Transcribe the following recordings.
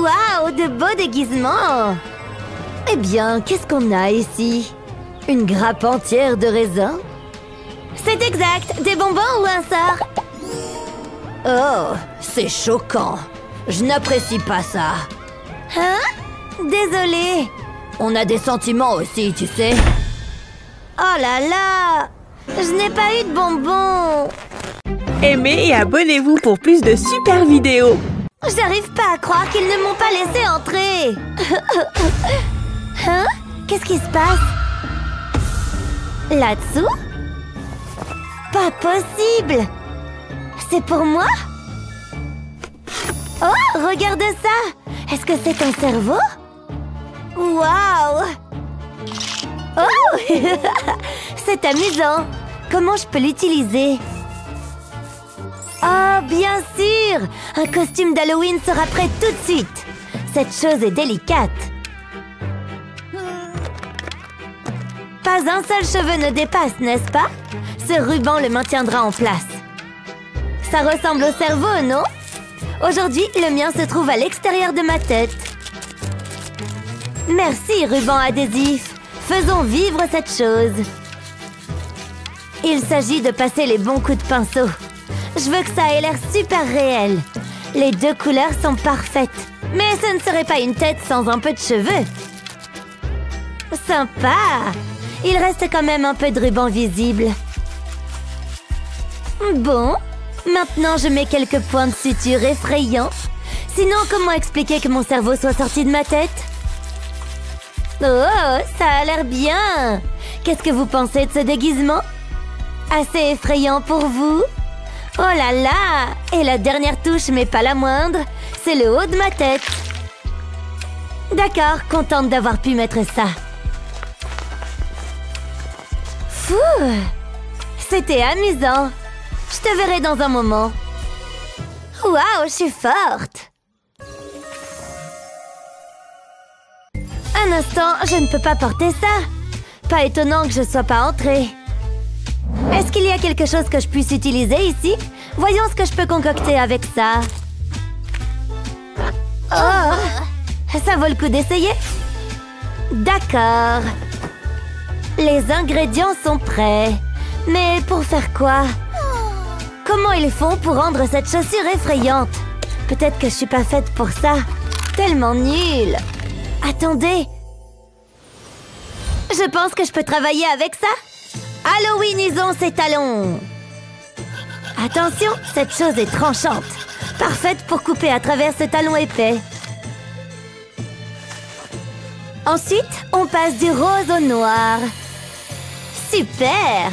Waouh, de beaux déguisements! Eh bien, qu'est-ce qu'on a ici? Une grappe entière de raisins? C'est exact! Des bonbons ou un sort? Oh, c'est choquant! Je n'apprécie pas ça! Hein? Désolée! On a des sentiments aussi, tu sais! Oh là là! Je n'ai pas eu de bonbons! Aimez et abonnez-vous pour plus de super vidéos! J'arrive pas à croire qu'ils ne m'ont pas laissé entrer! Hein? Qu'est-ce qui se passe? Là-dessous? Pas possible! C'est pour moi? Oh, regarde ça! Est-ce que c'est un cerveau? Waouh! Oh! C'est amusant! Comment je peux l'utiliser? Oh, bien sûr! Un costume d'Halloween sera prêt tout de suite! Cette chose est délicate! Pas un seul cheveu ne dépasse, n'est-ce pas? Ce ruban le maintiendra en place. Ça ressemble au cerveau, non? Aujourd'hui, le mien se trouve à l'extérieur de ma tête. Merci, ruban adhésif. Faisons vivre cette chose. Il s'agit de passer les bons coups de pinceau. Je veux que ça ait l'air super réel. Les deux couleurs sont parfaites. Mais ce ne serait pas une tête sans un peu de cheveux. Sympa! Il reste quand même un peu de ruban visible. Bon, maintenant je mets quelques points de suture effrayants. Sinon, comment expliquer que mon cerveau soit sorti de ma tête? Oh, ça a l'air bien! Qu'est-ce que vous pensez de ce déguisement? Assez effrayant pour vous? Oh là là! Et la dernière touche, mais pas la moindre, c'est le haut de ma tête. D'accord, contente d'avoir pu mettre ça. Fou! C'était amusant. Je te verrai dans un moment. Waouh, je suis forte! Un instant, je ne peux pas porter ça. Pas étonnant que je ne sois pas entrée. Est-ce qu'il y a quelque chose que je puisse utiliser ici? Voyons ce que je peux concocter avec ça. Oh! Ça vaut le coup d'essayer? D'accord. Les ingrédients sont prêts. Mais pour faire quoi? Comment ils font pour rendre cette chaussure effrayante? Peut-être que je suis pas faite pour ça. Tellement nulle. Attendez. Je pense que je peux travailler avec ça. Halloweenisons ces talons. Attention, cette chose est tranchante. Parfaite pour couper à travers ce talon épais. Ensuite, on passe du rose au noir. Super!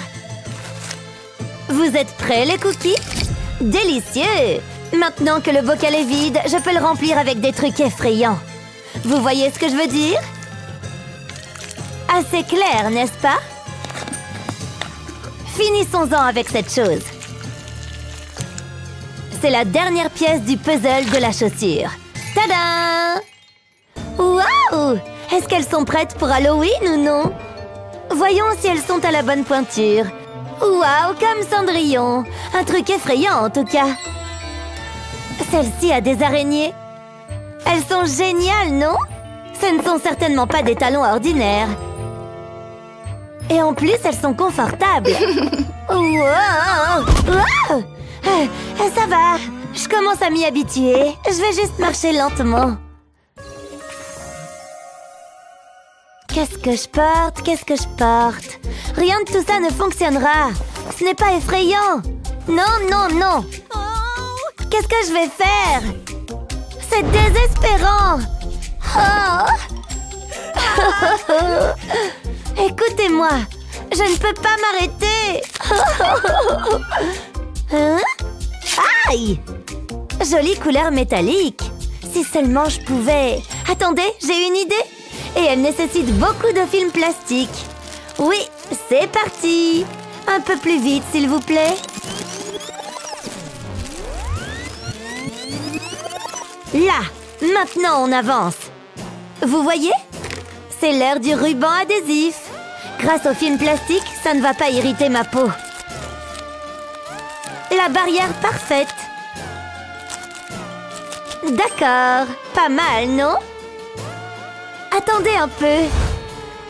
Vous êtes prêts, les cookies? Délicieux! Maintenant que le bocal est vide, je peux le remplir avec des trucs effrayants. Vous voyez ce que je veux dire? Assez clair, n'est-ce pas? Finissons-en avec cette chose. C'est la dernière pièce du puzzle de la chaussure. Tada! Waouh! Est-ce qu'elles sont prêtes pour Halloween ou non? Voyons si elles sont à la bonne pointure. Waouh, comme Cendrillon! Un truc effrayant en tout cas. Celle-ci a des araignées. Elles sont géniales, non? Ce ne sont certainement pas des talons ordinaires. Et en plus, elles sont confortables. Wow! Wow! Ça va. Je commence à m'y habituer. Je vais juste marcher lentement. Qu'est-ce que je porte? Qu'est-ce que je porte? Rien de tout ça ne fonctionnera. Ce n'est pas effrayant. Non, non, non. Qu'est-ce que je vais faire? C'est désespérant. Oh. Écoutez-moi. Je ne peux pas m'arrêter. Hein? Aïe! Jolie couleur métallique. Si seulement je pouvais... Attendez, j'ai une idée. Et elle nécessite beaucoup de film plastique. Oui, c'est parti. Un peu plus vite, s'il vous plaît. Là, maintenant on avance. Vous voyez? C'est l'heure du ruban adhésif. Grâce au film plastique, ça ne va pas irriter ma peau. La barrière parfaite. D'accord, pas mal, non? Attendez un peu.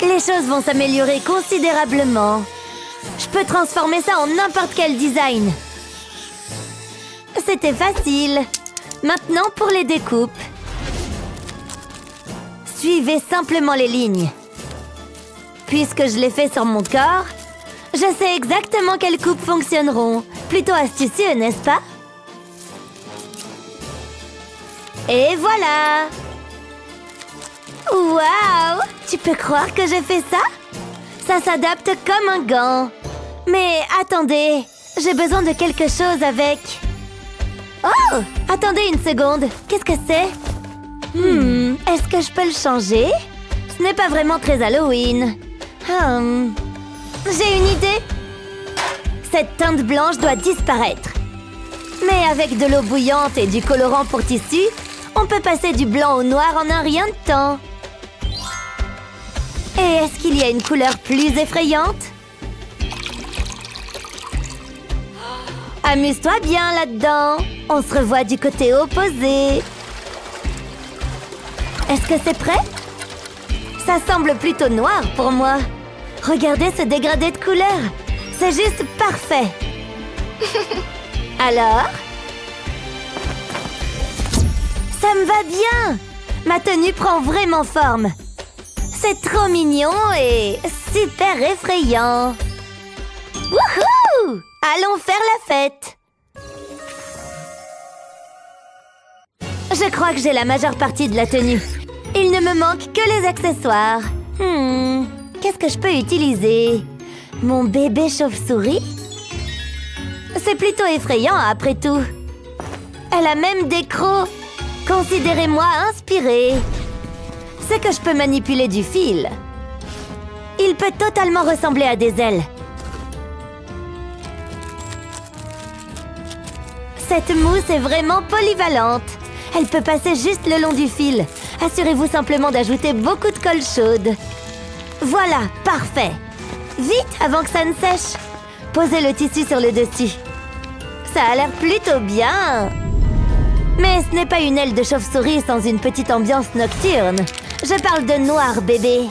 Les choses vont s'améliorer considérablement. Je peux transformer ça en n'importe quel design. C'était facile. Maintenant pour les découpes. Suivez simplement les lignes. Puisque je l'ai fait sur mon corps, je sais exactement quelles coupes fonctionneront. Plutôt astucieux, n'est-ce pas? Et voilà! Waouh! Tu peux croire que j'ai fait ça? Ça s'adapte comme un gant. Mais attendez, j'ai besoin de quelque chose avec... Oh! Attendez une seconde. Qu'est-ce que c'est? Est-ce que je peux le changer? Ce n'est pas vraiment très Halloween. J'ai une idée. Cette teinte blanche doit disparaître. Mais avec de l'eau bouillante et du colorant pour tissu, on peut passer du blanc au noir en un rien de temps. Et est-ce qu'il y a une couleur plus effrayante? Amuse-toi bien là-dedans. On se revoit du côté opposé. Est-ce que c'est prêt? Ça semble plutôt noir pour moi. Regardez ce dégradé de couleur. C'est juste parfait. Alors? Ça me va bien. Ma tenue prend vraiment forme. C'est trop mignon et super effrayant. Wouhou! Allons faire la fête. Je crois que j'ai la majeure partie de la tenue. Il ne me manque que les accessoires. Qu'est-ce que je peux utiliser? Mon bébé chauve-souris? C'est plutôt effrayant après tout. Elle a même des crocs. Considérez-moi inspirée. C'est que je peux manipuler du fil. Il peut totalement ressembler à des ailes. Cette mousse est vraiment polyvalente. Elle peut passer juste le long du fil. Assurez-vous simplement d'ajouter beaucoup de colle chaude. Voilà, parfait. Vite, avant que ça ne sèche. Posez le tissu sur le dessus. Ça a l'air plutôt bien. Mais ce n'est pas une aile de chauve-souris sans une petite ambiance nocturne. Je parle de noir, bébé.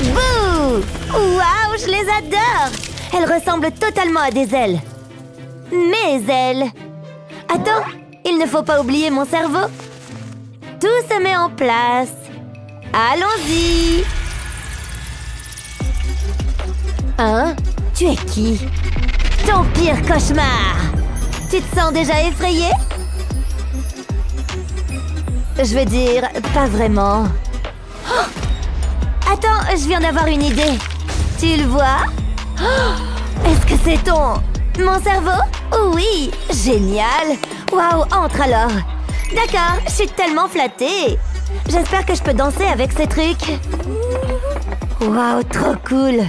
Bouh! Waouh, je les adore! Elles ressemblent totalement à des ailes. Mes ailes. Attends, il ne faut pas oublier mon cerveau. Tout se met en place. Allons-y. Hein? Tu es qui? Ton pire cauchemar. Tu te sens déjà effrayé? Je veux dire, pas vraiment. Oh! Attends, je viens d'avoir une idée. Tu le vois? Oh! Est-ce que c'est ton... mon cerveau? Oui, génial. Waouh, entre alors. D'accord, je suis tellement flattée. J'espère que je peux danser avec ces trucs. Waouh, trop cool.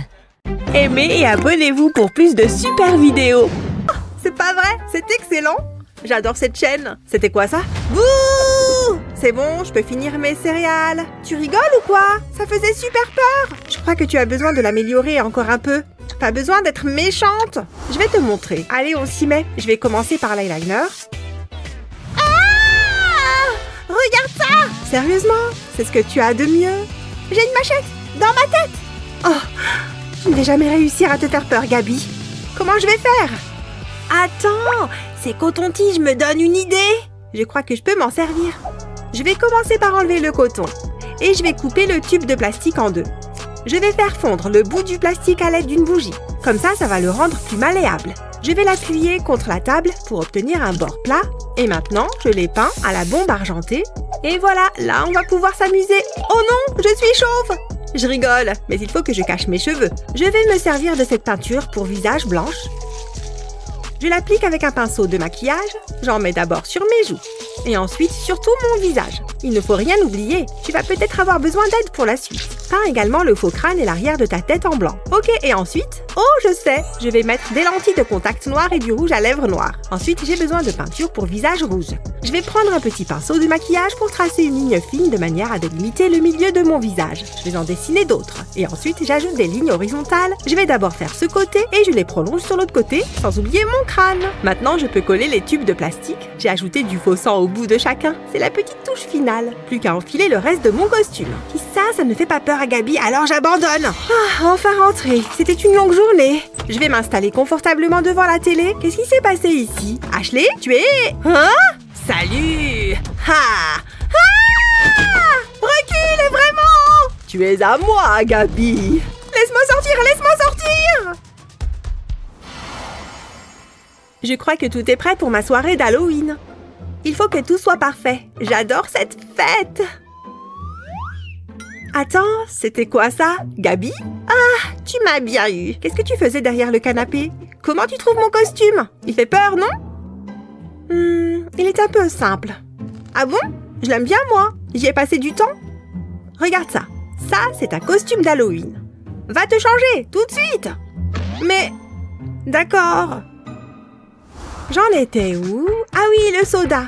Aimez et abonnez-vous pour plus de super vidéos. Oh, c'est pas vrai, c'est excellent. J'adore cette chaîne. C'était quoi ça? Bouh! C'est bon, je peux finir mes céréales. Tu rigoles ou quoi? Ça faisait super peur. Je crois que tu as besoin de l'améliorer encore un peu. Pas besoin d'être méchante. Je vais te montrer. Allez, on s'y met. Je vais commencer par l'eyeliner. Ah! Regarde ça! Sérieusement? C'est ce que tu as de mieux? J'ai une machette dans ma tête. Oh! Je ne vais jamais réussir à te faire peur, Gabi. Comment je vais faire? Attends! Ces cotons-tiges me donnent une idée. Je crois que je peux m'en servir. Je vais commencer par enlever le coton. Et je vais couper le tube de plastique en deux. Je vais faire fondre le bout du plastique à l'aide d'une bougie. Comme ça, ça va le rendre plus malléable. Je vais l'appuyer contre la table pour obtenir un bord plat. Et maintenant, je l'ai peint à la bombe argentée. Et voilà, là, on va pouvoir s'amuser. Oh non, je suis chauve! Je rigole, mais il faut que je cache mes cheveux. Je vais me servir de cette peinture pour visage blanche. Je l'applique avec un pinceau de maquillage. J'en mets d'abord sur mes joues. Et ensuite sur tout mon visage. Il ne faut rien oublier. Tu vas peut-être avoir besoin d'aide pour la suite. Peins également le faux crâne et l'arrière de ta tête en blanc. Ok, et ensuite? Oh, je sais! Je vais mettre des lentilles de contact noires et du rouge à lèvres noir. Ensuite, j'ai besoin de peinture pour visage rouge. Je vais prendre un petit pinceau de maquillage pour tracer une ligne fine de manière à délimiter le milieu de mon visage. Je vais en dessiner d'autres. Et ensuite, j'ajoute des lignes horizontales. Je vais d'abord faire ce côté et je les prolonge sur l'autre côté, sans oublier mon crâne. Maintenant, je peux coller les tubes de plastique. J'ai ajouté du faux sang au bout de chacun. C'est la petite touche finale. Plus qu'à enfiler le reste de mon costume. Si ça ne fait pas peur à Gabi, alors j'abandonne. Ah, enfin rentré. C'était une longue journée. Je vais m'installer confortablement devant la télé. Qu'est-ce qui s'est passé ici? Ashley, tu es... Hein? Salut! Ha! Ah! Recule, vraiment! Tu es à moi, Gabi! Laisse-moi sortir, laisse-moi sortir! Je crois que tout est prêt pour ma soirée d'Halloween. Il faut que tout soit parfait. J'adore cette fête! Attends, c'était quoi ça? Gabi? Ah, tu m'as bien eu. Qu'est-ce que tu faisais derrière le canapé? Comment tu trouves mon costume? Il fait peur, non? Il est un peu simple. Ah bon? Je l'aime bien, moi. J'y ai passé du temps. Regarde ça. Ça, c'est un costume d'Halloween. Va te changer, tout de suite. Mais... D'accord. J'en étais où? Ah oui, le soda.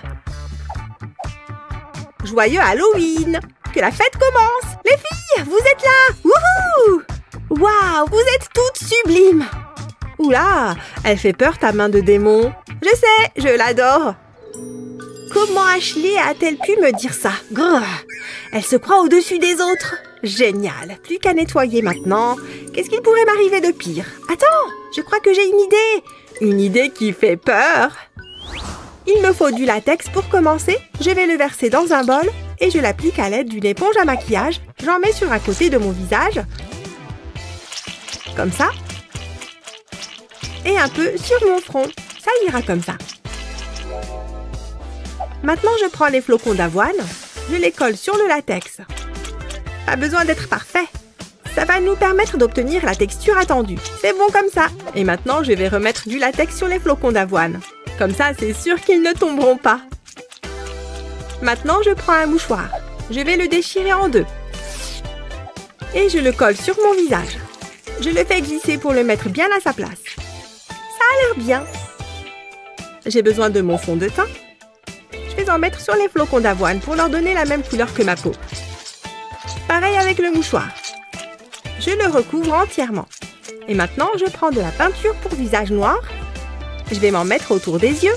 Joyeux Halloween! Que la fête commence! Les filles, vous êtes là! Wouhou! Waouh, vous êtes toutes sublimes! Oula, elle fait peur ta main de démon. Je sais, je l'adore. Comment Ashley a-t-elle pu me dire ça? Grrr. Elle se croit au-dessus des autres. Génial, plus qu'à nettoyer maintenant. Qu'est-ce qu'il pourrait m'arriver de pire? Attends, je crois que j'ai une idée. Une idée qui fait peur. Il me faut du latex pour commencer. Je vais le verser dans un bol et je l'applique à l'aide d'une éponge à maquillage. J'en mets sur un côté de mon visage. Comme ça. Et un peu sur mon front. Ça ira comme ça. Maintenant, je prends les flocons d'avoine. Je les colle sur le latex. Pas besoin d'être parfait. Ça va nous permettre d'obtenir la texture attendue. C'est bon comme ça. Et maintenant, je vais remettre du latex sur les flocons d'avoine. Comme ça, c'est sûr qu'ils ne tomberont pas. Maintenant, je prends un mouchoir. Je vais le déchirer en deux. Et je le colle sur mon visage. Je le fais glisser pour le mettre bien à sa place. Ça a l'air bien. J'ai besoin de mon fond de teint. Je vais en mettre sur les flocons d'avoine pour leur donner la même couleur que ma peau. Pareil avec le mouchoir. Je le recouvre entièrement. Et maintenant, je prends de la peinture pour visage noir. Je vais m'en mettre autour des yeux.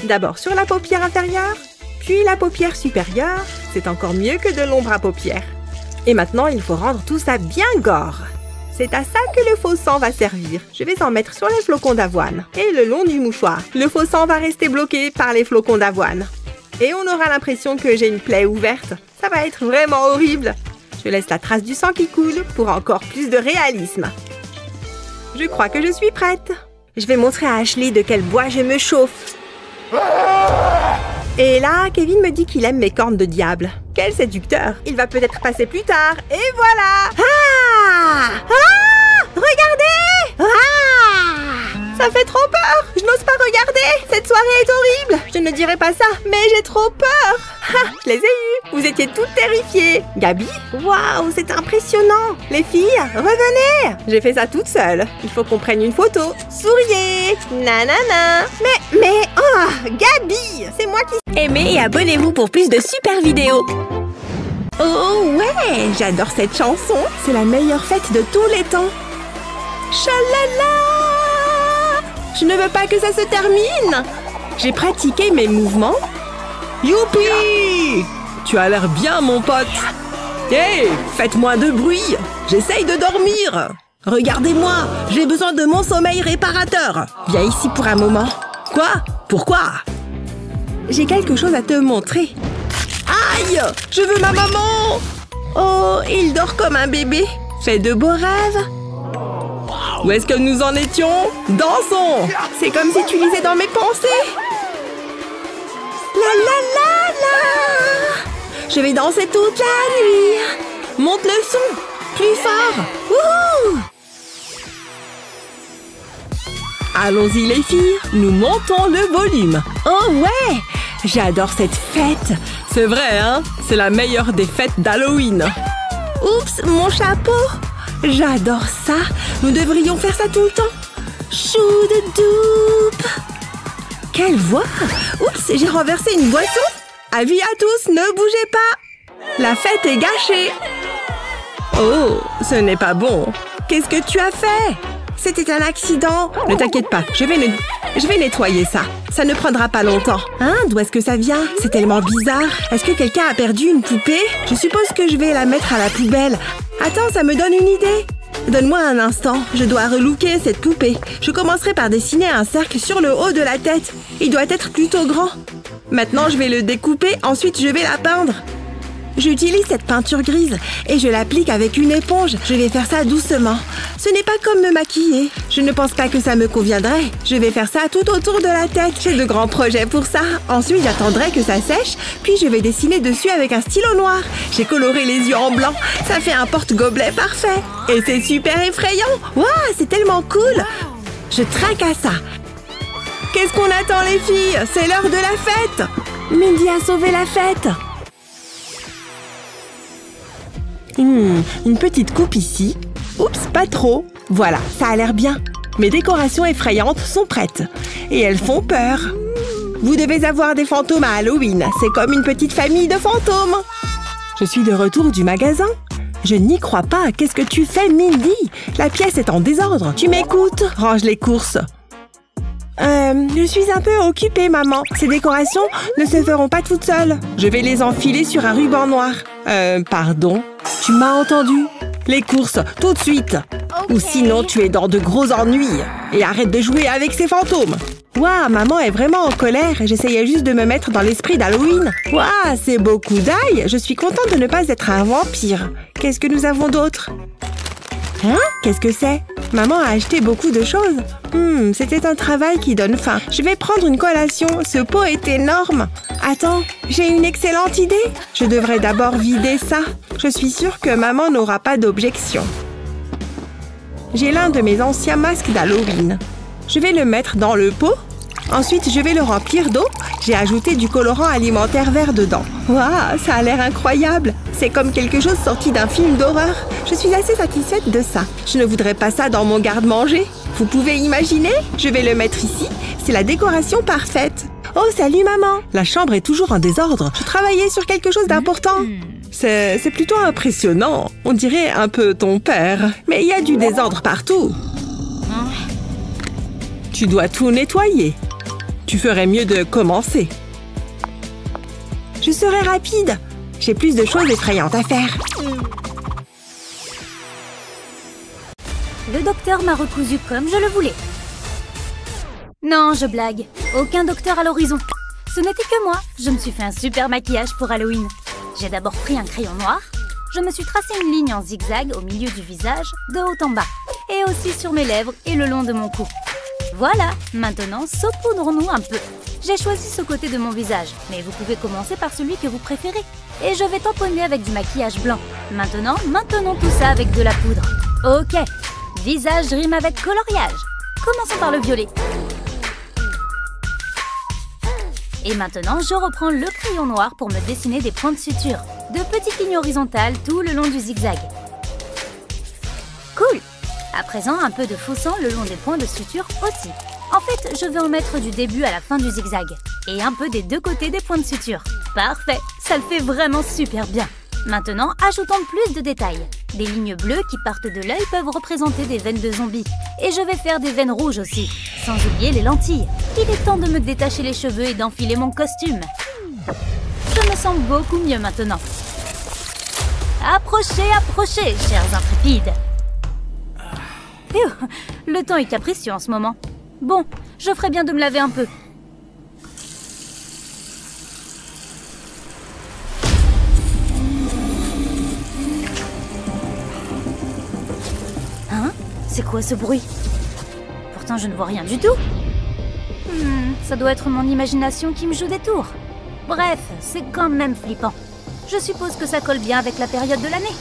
D'abord sur la paupière inférieure, puis la paupière supérieure. C'est encore mieux que de l'ombre à paupières. Et maintenant, il faut rendre tout ça bien gore. C'est à ça que le faux sang va servir. Je vais en mettre sur les flocons d'avoine et le long du mouchoir. Le faux sang va rester bloqué par les flocons d'avoine. Et on aura l'impression que j'ai une plaie ouverte. Ça va être vraiment horrible. Je laisse la trace du sang qui coule pour encore plus de réalisme. Je crois que je suis prête. Je vais montrer à Ashley de quel bois je me chauffe. Et là, Kevin me dit qu'il aime mes cornes de diable. Quel séducteur! Il va peut-être passer plus tard. Et voilà! Ah! Ah! Regardez! Ah! Ça fait trop peur! Je n'ose pas regarder! Cette soirée est horrible! Je ne dirais pas ça, mais j'ai trop peur! Ah! Je les ai eus! Vous étiez toutes terrifiées! Gabi? Waouh! C'est impressionnant! Les filles, revenez! J'ai fait ça toute seule. Il faut qu'on prenne une photo. Souriez! Nanana! Mais... Oh! Gabi! C'est moi qui... Aimez et abonnez-vous pour plus de super vidéos. Oh ouais! J'adore cette chanson! C'est la meilleure fête de tous les temps! Chalala! Je ne veux pas que ça se termine! J'ai pratiqué mes mouvements. Youpi! Tu as l'air bien, mon pote! Hé! Faites moins de bruit! J'essaye de dormir! Regardez-moi! J'ai besoin de mon sommeil réparateur! Viens ici pour un moment. Quoi? Pourquoi? J'ai quelque chose à te montrer. Aïe! Je veux ma maman! Oh, il dort comme un bébé. Fais de beaux rêves. Où est-ce que nous en étions? Dansons! C'est comme si tu lisais dans mes pensées. La la la la! Je vais danser toute la nuit. Monte le son. Plus fort. Wouhou! Allons-y les filles, nous montons le volume. Oh ouais! J'adore cette fête. C'est vrai, hein? C'est la meilleure des fêtes d'Halloween. Oups, mon chapeau. J'adore ça. Nous devrions faire ça tout le temps. Chou-de-doup. Quelle voix! Oups, j'ai renversé une boisson. Avis à tous, ne bougez pas. La fête est gâchée. Oh, ce n'est pas bon. Qu'est-ce que tu as fait? C'était un accident. Ne t'inquiète pas, je vais nettoyer ça. Ça ne prendra pas longtemps. Hein? D'où est-ce que ça vient? C'est tellement bizarre. Est-ce que quelqu'un a perdu une poupée? Je suppose que je vais la mettre à la poubelle. Attends, ça me donne une idée. Donne-moi un instant. Je dois relooker cette poupée. Je commencerai par dessiner un cercle sur le haut de la tête. Il doit être plutôt grand. Maintenant, je vais le découper. Ensuite, je vais la peindre. J'utilise cette peinture grise et je l'applique avec une éponge. Je vais faire ça doucement. Ce n'est pas comme me maquiller. Je ne pense pas que ça me conviendrait. Je vais faire ça tout autour de la tête. J'ai de grands projets pour ça. Ensuite, j'attendrai que ça sèche, puis je vais dessiner dessus avec un stylo noir. J'ai coloré les yeux en blanc. Ça fait un porte-gobelet parfait. Et c'est super effrayant. Waouh, c'est tellement cool. Je trinque à ça. Qu'est-ce qu'on attend, les filles? C'est l'heure de la fête. Mindy a sauvé la fête. Une petite coupe ici. Oups, pas trop. Voilà, ça a l'air bien. Mes décorations effrayantes sont prêtes. Et elles font peur. Vous devez avoir des fantômes à Halloween. C'est comme une petite famille de fantômes. Je suis de retour du magasin. Je n'y crois pas. Qu'est-ce que tu fais, Mindy? La pièce est en désordre. Tu m'écoutes? Range les courses. Je suis un peu occupée, maman. Ces décorations ne se feront pas toutes seules. Je vais les enfiler sur un ruban noir. Pardon? Tu m'as entendu? Les courses, tout de suite. Ou sinon, tu es dans de gros ennuis. Et arrête de jouer avec ces fantômes. Waouh, maman est vraiment en colère. J'essayais juste de me mettre dans l'esprit d'Halloween. Waouh, c'est beaucoup d'ail. Je suis contente de ne pas être un vampire. Qu'est-ce que nous avons d'autre? Hein? Qu'est-ce que c'est? Maman a acheté beaucoup de choses. C'était un travail qui donne faim. Je vais prendre une collation. Ce pot est énorme. Attends, j'ai une excellente idée. Je devrais d'abord vider ça. Je suis sûre que maman n'aura pas d'objection. J'ai l'un de mes anciens masques d'Halloween. Je vais le mettre dans le pot. Ensuite, je vais le remplir d'eau. J'ai ajouté du colorant alimentaire vert dedans. Waouh, ça a l'air incroyable. C'est comme quelque chose sorti d'un film d'horreur. Je suis assez satisfaite de ça. Je ne voudrais pas ça dans mon garde-manger. Vous pouvez imaginer? Je vais le mettre ici. C'est la décoration parfaite. Oh, salut maman! La chambre est toujours en désordre. Je travaillais sur quelque chose d'important. C'est plutôt impressionnant. On dirait un peu ton père. Mais il y a du désordre partout. Tu dois tout nettoyer. Tu ferais mieux de commencer. Je serai rapide. J'ai plus de choses effrayantes à faire. Le docteur m'a recousu comme je le voulais. Non, je blague. Aucun docteur à l'horizon. Ce n'était que moi. Je me suis fait un super maquillage pour Halloween. J'ai d'abord pris un crayon noir. Je me suis tracé une ligne en zigzag au milieu du visage, de haut en bas. Et aussi sur mes lèvres et le long de mon cou. Voilà, maintenant saupoudrons-nous un peu. J'ai choisi ce côté de mon visage, mais vous pouvez commencer par celui que vous préférez. Et je vais tamponner avec du maquillage blanc. Maintenant, maintenons tout ça avec de la poudre. Ok, visage rime avec coloriage. Commençons par le violet. Et maintenant, je reprends le crayon noir pour me dessiner des points de suture. De petites lignes horizontales tout le long du zigzag. Cool! À présent, un peu de faux sang le long des points de suture aussi. En fait, je vais en mettre du début à la fin du zigzag. Et un peu des deux côtés des points de suture. Parfait! Ça le fait vraiment super bien. Maintenant, ajoutons plus de détails. Des lignes bleues qui partent de l'œil peuvent représenter des veines de zombies. Et je vais faire des veines rouges aussi. Sans oublier les lentilles. Il est temps de me détacher les cheveux et d'enfiler mon costume. Je me sens beaucoup mieux maintenant. Approchez, approchez, chers intrépides. Le temps est capricieux en ce moment. Bon, je ferais bien de me laver un peu. Hein? C'est quoi ce bruit? Pourtant, je ne vois rien du tout. Ça doit être mon imagination qui me joue des tours. Bref, c'est quand même flippant. Je suppose que ça colle bien avec la période de l'année.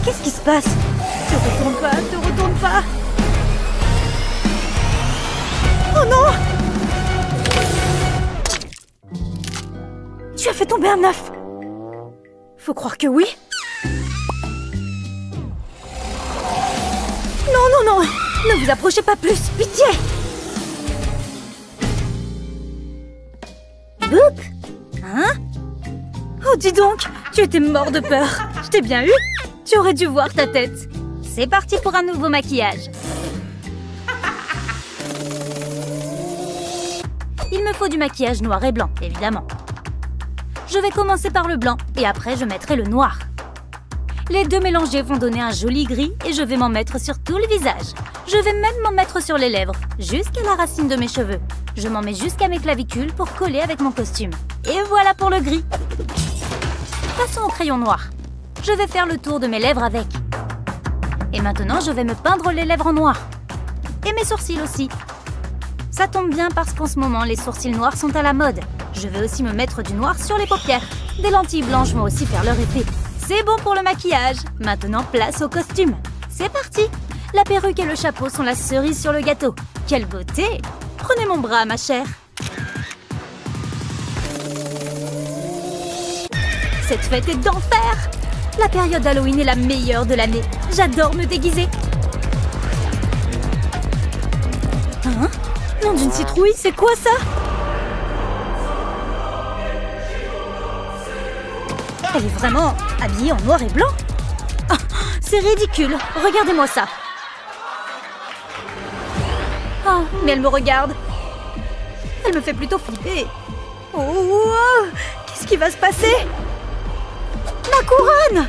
Qu'est-ce qui se passe? Te retourne pas, te retourne pas! Oh non! Tu as fait tomber un œuf! Faut croire que oui. Non, non, non! Ne vous approchez pas plus, pitié! Boop! Hein? Oh, dis donc! Tu étais mort de peur! Je t'ai bien eu! Tu aurais dû voir ta tête! C'est parti pour un nouveau maquillage! Il me faut du maquillage noir et blanc, évidemment. Je vais commencer par le blanc et après je mettrai le noir. Les deux mélangés vont donner un joli gris et je vais m'en mettre sur tout le visage. Je vais même m'en mettre sur les lèvres, jusqu'à la racine de mes cheveux. Je m'en mets jusqu'à mes clavicules pour coller avec mon costume. Et voilà pour le gris. Passons au crayon noir. Je vais faire le tour de mes lèvres avec. Et maintenant, je vais me peindre les lèvres en noir. Et mes sourcils aussi. Ça tombe bien parce qu'en ce moment, les sourcils noirs sont à la mode. Je vais aussi me mettre du noir sur les paupières. Des lentilles blanches vont aussi faire leur effet. C'est bon pour le maquillage. Maintenant, place au costume. C'est parti. La perruque et le chapeau sont la cerise sur le gâteau. Quelle beauté! Prenez mon bras, ma chère. Cette fête est d'enfer! La période Halloween est la meilleure de l'année. J'adore me déguiser. Hein? Nom d'une citrouille, c'est quoi ça? Elle est vraiment habillée en noir et blanc? Oh, c'est ridicule. Regardez-moi ça. Oh, mais elle me regarde. Elle me fait plutôt flipper. Oh, wow. Qu'est-ce qui va se passer? Ma couronne!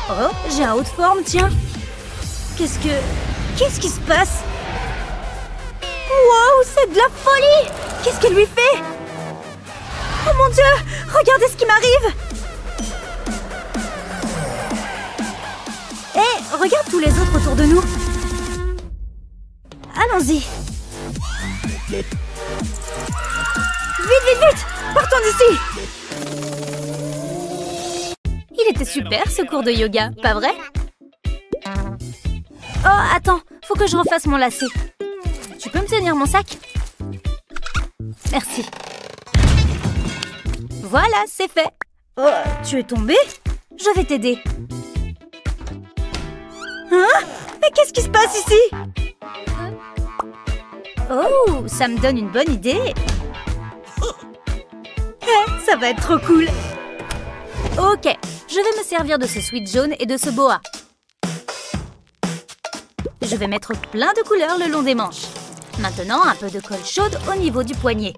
Oh, j'ai un haut de forme, tiens. Qu'est-ce qui se passe? Wow, c'est de la folie! Qu'est-ce qu'elle lui fait? Oh mon Dieu! Regardez ce qui m'arrive! Hé, regarde tous les autres autour de nous. Allons-y. Vite, vite, vite! Partons d'ici! Il était super ce cours de yoga, pas vrai? Oh, attends, faut que je refasse mon lacet. Tu peux me tenir mon sac? Merci. Voilà, c'est fait. Oh, tu es tombée? Je vais t'aider. Hein? Mais qu'est-ce qui se passe ici? Oh, ça me donne une bonne idée. Ça va être trop cool. Ok, je vais me servir de ce sweat jaune et de ce boa. Je vais mettre plein de couleurs le long des manches. Maintenant, un peu de colle chaude au niveau du poignet.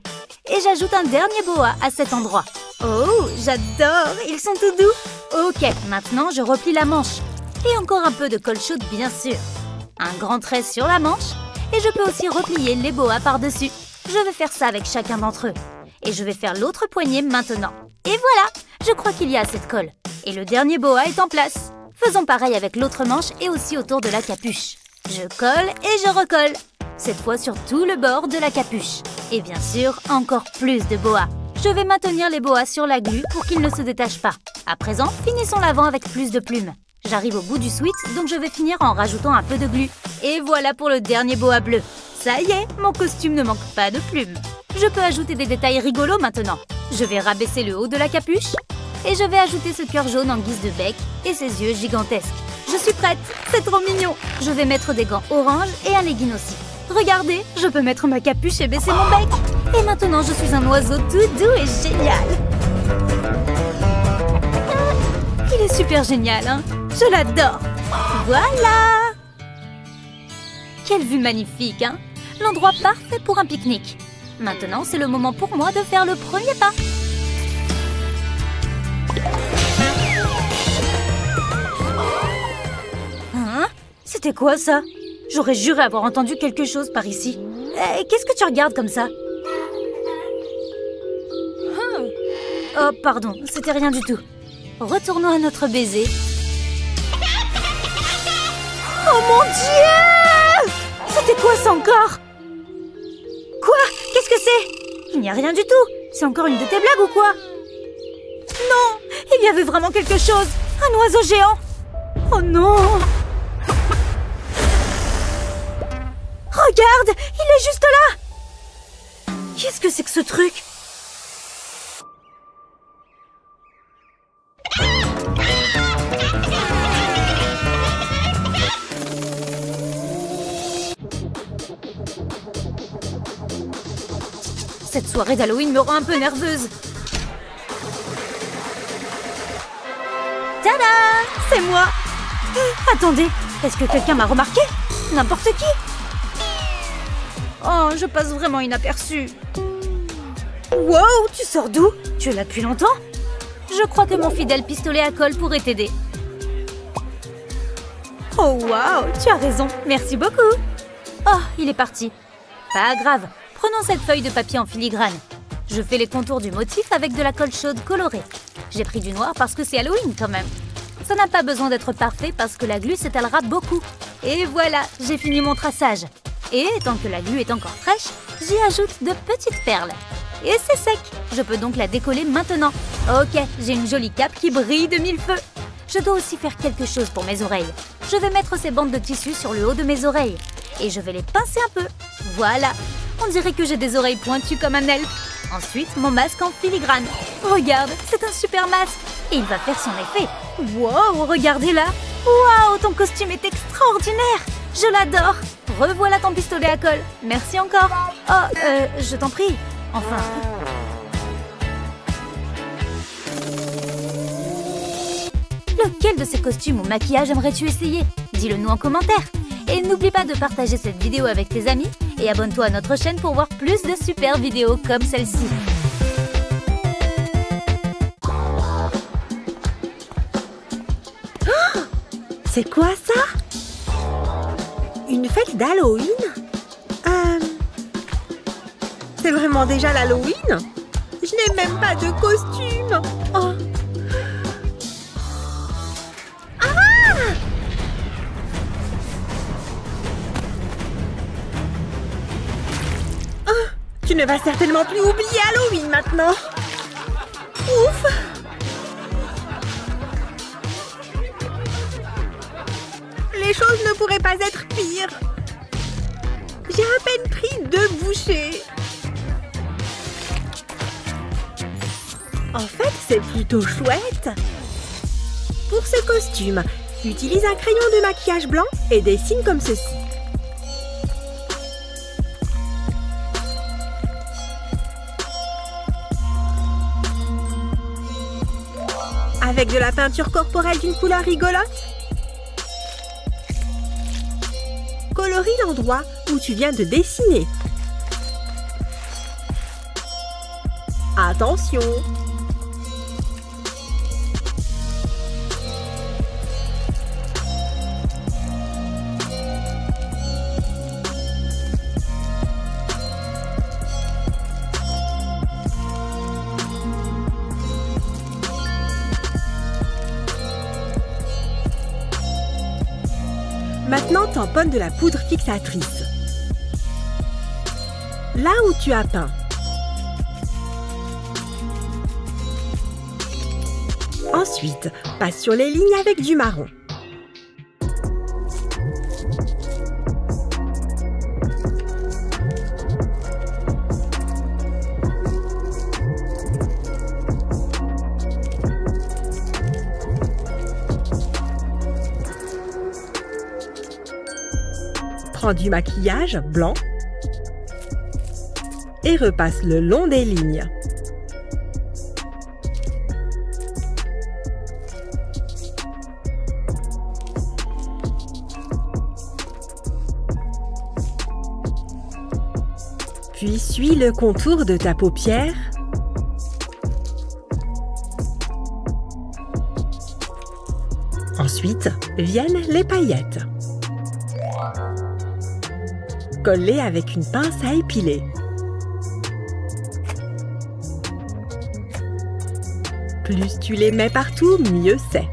Et j'ajoute un dernier boa à cet endroit. Oh, j'adore! Ils sont tout doux. Ok, maintenant je replie la manche. Et encore un peu de colle chaude, bien sûr. Un grand trait sur la manche. Et je peux aussi replier les boas par-dessus. Je vais faire ça avec chacun d'entre eux. Et je vais faire l'autre poignet maintenant. Et voilà! Je crois qu'il y a assez de colle. Et le dernier boa est en place. Faisons pareil avec l'autre manche et aussi autour de la capuche. Je colle et je recolle. Cette fois sur tout le bord de la capuche. Et bien sûr, encore plus de boas. Je vais maintenir les boas sur la glu pour qu'ils ne se détachent pas. À présent, finissons l'avant avec plus de plumes. J'arrive au bout du sweat, donc je vais finir en rajoutant un peu de glu. Et voilà pour le dernier boa bleu. Ça y est, mon costume ne manque pas de plumes. Je peux ajouter des détails rigolos maintenant. Je vais rabaisser le haut de la capuche. Et je vais ajouter ce cœur jaune en guise de bec et ses yeux gigantesques. Je suis prête, c'est trop mignon. Je vais mettre des gants orange et un legging aussi. Regardez, je peux mettre ma capuche et baisser mon bec. Et maintenant, je suis un oiseau tout doux et génial. Il est super génial, hein? Je l'adore. Voilà! Quelle vue magnifique, hein? L'endroit parfait pour un pique-nique. Maintenant, c'est le moment pour moi de faire le premier pas. Hein? C'était quoi ça? J'aurais juré avoir entendu quelque chose par ici. Qu'est-ce que tu regardes comme ça? Oh, pardon, c'était rien du tout. Retournons à notre baiser. Oh mon Dieu! C'était quoi ça encore? Quoi? Qu'est-ce que c'est? Il n'y a rien du tout. C'est encore une de tes blagues ou quoi? Non! Il y avait vraiment quelque chose. Un oiseau géant. Oh non! Regarde! Il est juste là! Qu'est-ce que c'est que ce truc? Cette soirée d'Halloween me rend un peu nerveuse. Tada! C'est moi! Attendez, est-ce que quelqu'un m'a remarqué? N'importe qui! Oh, je passe vraiment inaperçue. Wow, tu sors d'où? Tu es là depuis longtemps? Je crois que mon fidèle pistolet à colle pourrait t'aider. Oh wow, tu as raison, merci beaucoup. Oh, il est parti. Pas grave, prenons cette feuille de papier en filigrane. Je fais les contours du motif avec de la colle chaude colorée. J'ai pris du noir parce que c'est Halloween quand même. Ça n'a pas besoin d'être parfait parce que la glu s'étalera beaucoup. Et voilà, j'ai fini mon traçage. Et tant que la glu est encore fraîche, j'y ajoute de petites perles. Et c'est sec, je peux donc la décoller maintenant. Ok, j'ai une jolie cape qui brille de mille feux. Je dois aussi faire quelque chose pour mes oreilles. Je vais mettre ces bandes de tissu sur le haut de mes oreilles. Et je vais les pincer un peu. Voilà, on dirait que j'ai des oreilles pointues comme un elfe. Ensuite, mon masque en filigrane. Regarde, c'est un super masque. Et il va faire son effet. Wow, regardez là. Wow, ton costume est extraordinaire. Je l'adore. Revoilà ton pistolet à colle. Merci encore. Oh, je t'en prie. Enfin... Lequel de ces costumes ou maquillages aimerais-tu essayer? Dis-le nous en commentaire. Et n'oublie pas de partager cette vidéo avec tes amis et abonne-toi à notre chaîne pour voir plus de super vidéos comme celle-ci. Oh, c'est quoi ça? Une fête d'Halloween? C'est vraiment déjà l'Halloween? Je n'ai même pas de costume. Oh. Tu ne vas certainement plus oublier Halloween maintenant. Ouf! Les choses ne pourraient pas être pires. J'ai à peine pris 2 bouchées. En fait, c'est plutôt chouette. Pour ce costume, utilise un crayon de maquillage blanc et dessine comme ceci. Avec de la peinture corporelle d'une couleur rigolote, colorie l'endroit où tu viens de dessiner. Attention! Maintenant, tamponne de la poudre fixatrice. Là où tu as peint. Ensuite, passe sur les lignes avec du marron. Prends du maquillage blanc et repasse le long des lignes. Puis suis le contour de ta paupière. Ensuite, viennent les paillettes. Colle-les avec une pince à épiler. Plus tu les mets partout, mieux c'est.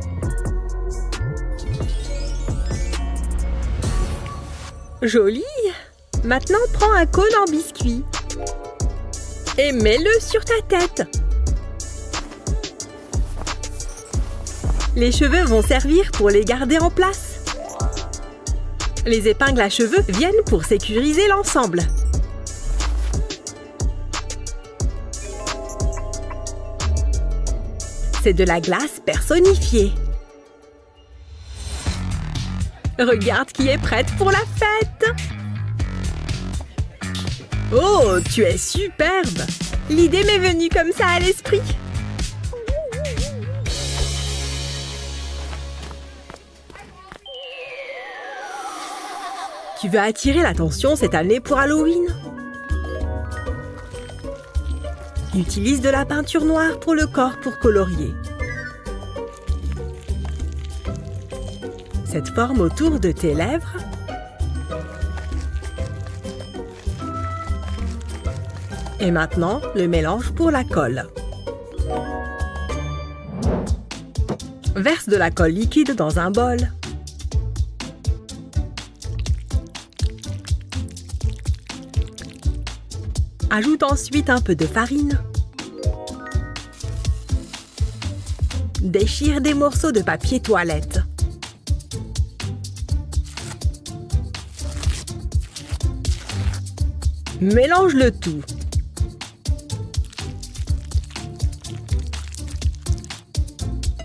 Joli! Maintenant, prends un cône en biscuit et mets-le sur ta tête. Les cheveux vont servir pour les garder en place. Les épingles à cheveux viennent pour sécuriser l'ensemble. C'est de la glace personnifiée. Regarde qui est prête pour la fête! Oh, tu es superbe! L'idée m'est venue comme ça à l'esprit. Tu veux attirer l'attention cette année pour Halloween? Utilise de la peinture noire pour le corps pour colorier. Cette forme autour de tes lèvres. Et maintenant, le mélange pour la colle. Verse de la colle liquide dans un bol. Ajoute ensuite un peu de farine. Déchire des morceaux de papier toilette. Mélange le tout.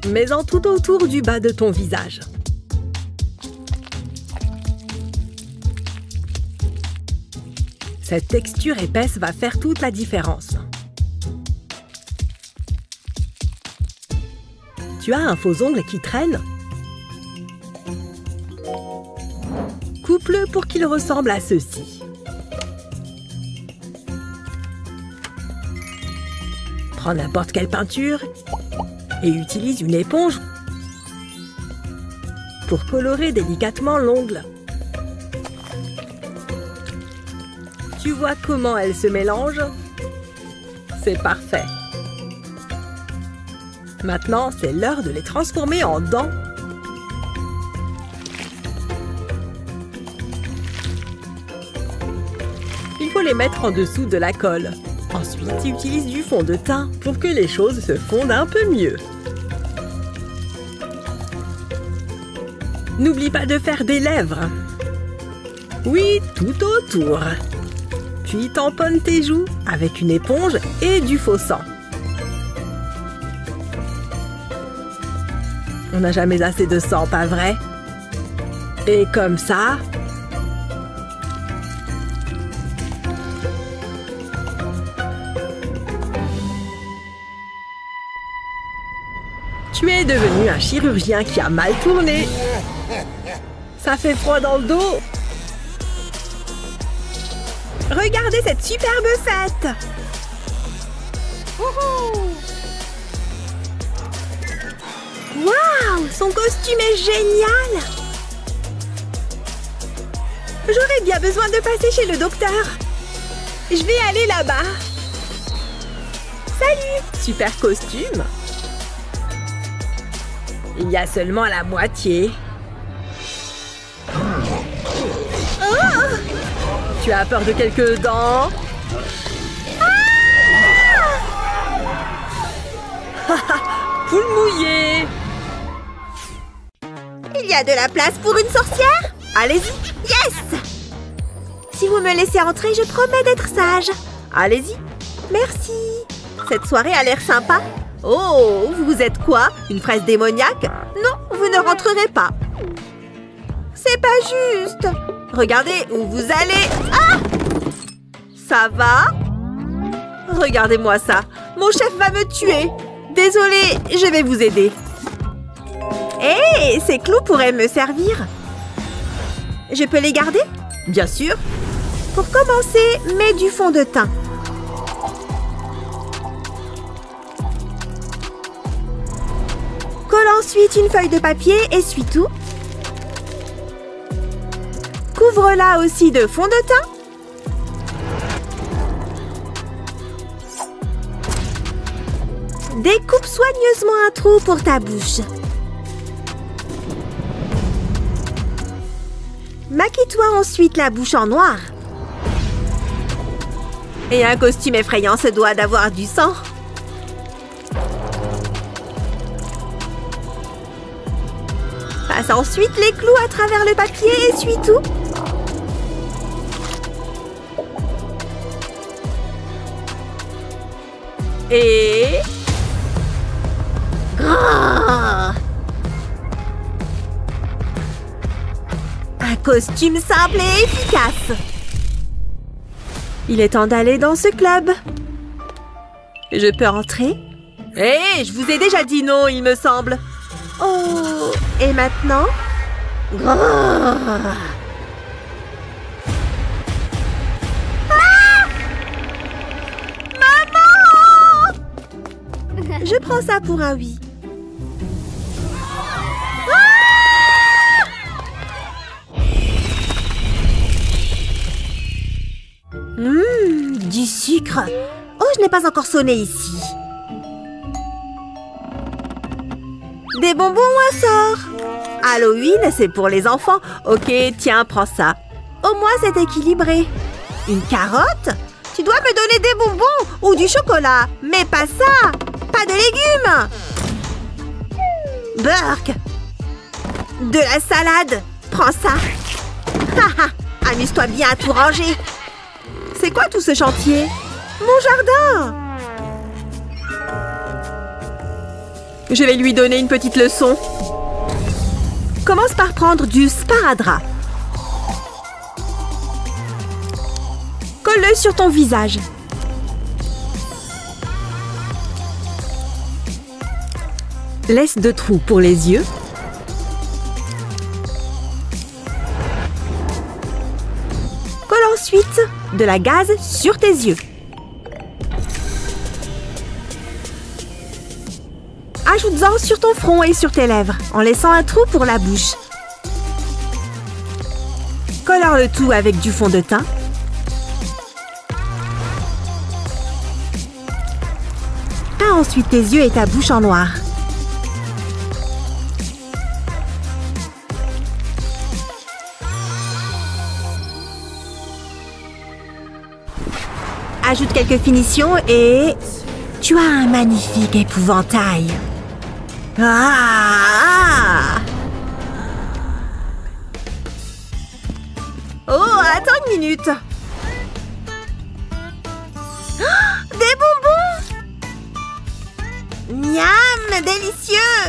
Mets-en tout autour du bas de ton visage. Cette texture épaisse va faire toute la différence. Tu as un faux ongle qui traîne? Coupe-le pour qu'il ressemble à ceci. Prends n'importe quelle peinture et utilise une éponge pour colorer délicatement l'ongle. Tu vois comment elles se mélangent? C'est parfait. Maintenant, c'est l'heure de les transformer en dents. Il faut les mettre en dessous de la colle. Ensuite, utilise du fond de teint pour que les choses se fondent un peu mieux. N'oublie pas de faire des lèvres. Oui, tout autour. Puis tamponne tes joues avec une éponge et du faux sang. On n'a jamais assez de sang, pas vrai? Et comme ça... Tu es devenu un chirurgien qui a mal tourné. Ça fait froid dans le dos. Regardez cette superbe fête! Waouh! Son costume est génial! J'aurais bien besoin de passer chez le docteur. Je vais aller là-bas. Salut! Super costume. Il y a seulement la moitié. Oh! Tu as peur de quelques dents? Poule mouillée! Il y a de la place pour une sorcière? Allez-y! Yes! Si vous me laissez entrer, je promets d'être sage. Allez-y! Merci! Cette soirée a l'air sympa. Oh, vous êtes quoi? Une fraise démoniaque? Non, vous ne rentrerez pas. C'est pas juste. Regardez où vous allez. Ah! Ça va? Regardez-moi ça. Mon chef va me tuer. Désolée, je vais vous aider. Hé, ces clous pourraient me servir. Je peux les garder? Bien sûr. Pour commencer, mets du fond de teint. Colle ensuite une feuille de papier, essuie tout. Couvre-la aussi de fond de teint. Découpe soigneusement un trou pour ta bouche. Maquille-toi ensuite la bouche en noir. Et un costume effrayant se doit d'avoir du sang. Passe ensuite les clous à travers le papier et essuie tout. Et... Un costume simple et efficace. Il est temps d'aller dans ce club. Je peux entrer? Hé, je vous ai déjà dit non, il me semble. Oh, et maintenant? Ah! Maman! Je prends ça pour un oui. Du sucre. Oh, je n'ai pas encore sonné ici. Des bonbons ou un sort? Halloween, c'est pour les enfants. Ok, tiens, prends ça. Au moins, c'est équilibré. Une carotte? Tu dois me donner des bonbons ou du chocolat. Mais pas ça. Pas de légumes. Burk. De la salade. Prends ça. Haha, amuse-toi bien à tout ranger. C'est quoi tout ce chantier? Mon jardin! Je vais lui donner une petite leçon. Commence par prendre du sparadrap. Colle-le sur ton visage. Laisse 2 trous pour les yeux. Colle ensuite de la gaze sur tes yeux. Ajoute-en sur ton front et sur tes lèvres, en laissant un trou pour la bouche. Colore le tout avec du fond de teint. Peins ensuite tes yeux et ta bouche en noir. Ajoute quelques finitions et... tu as un magnifique épouvantail. Ah! Oh, attends une minute. Oh, des bonbons! Miam, délicieux!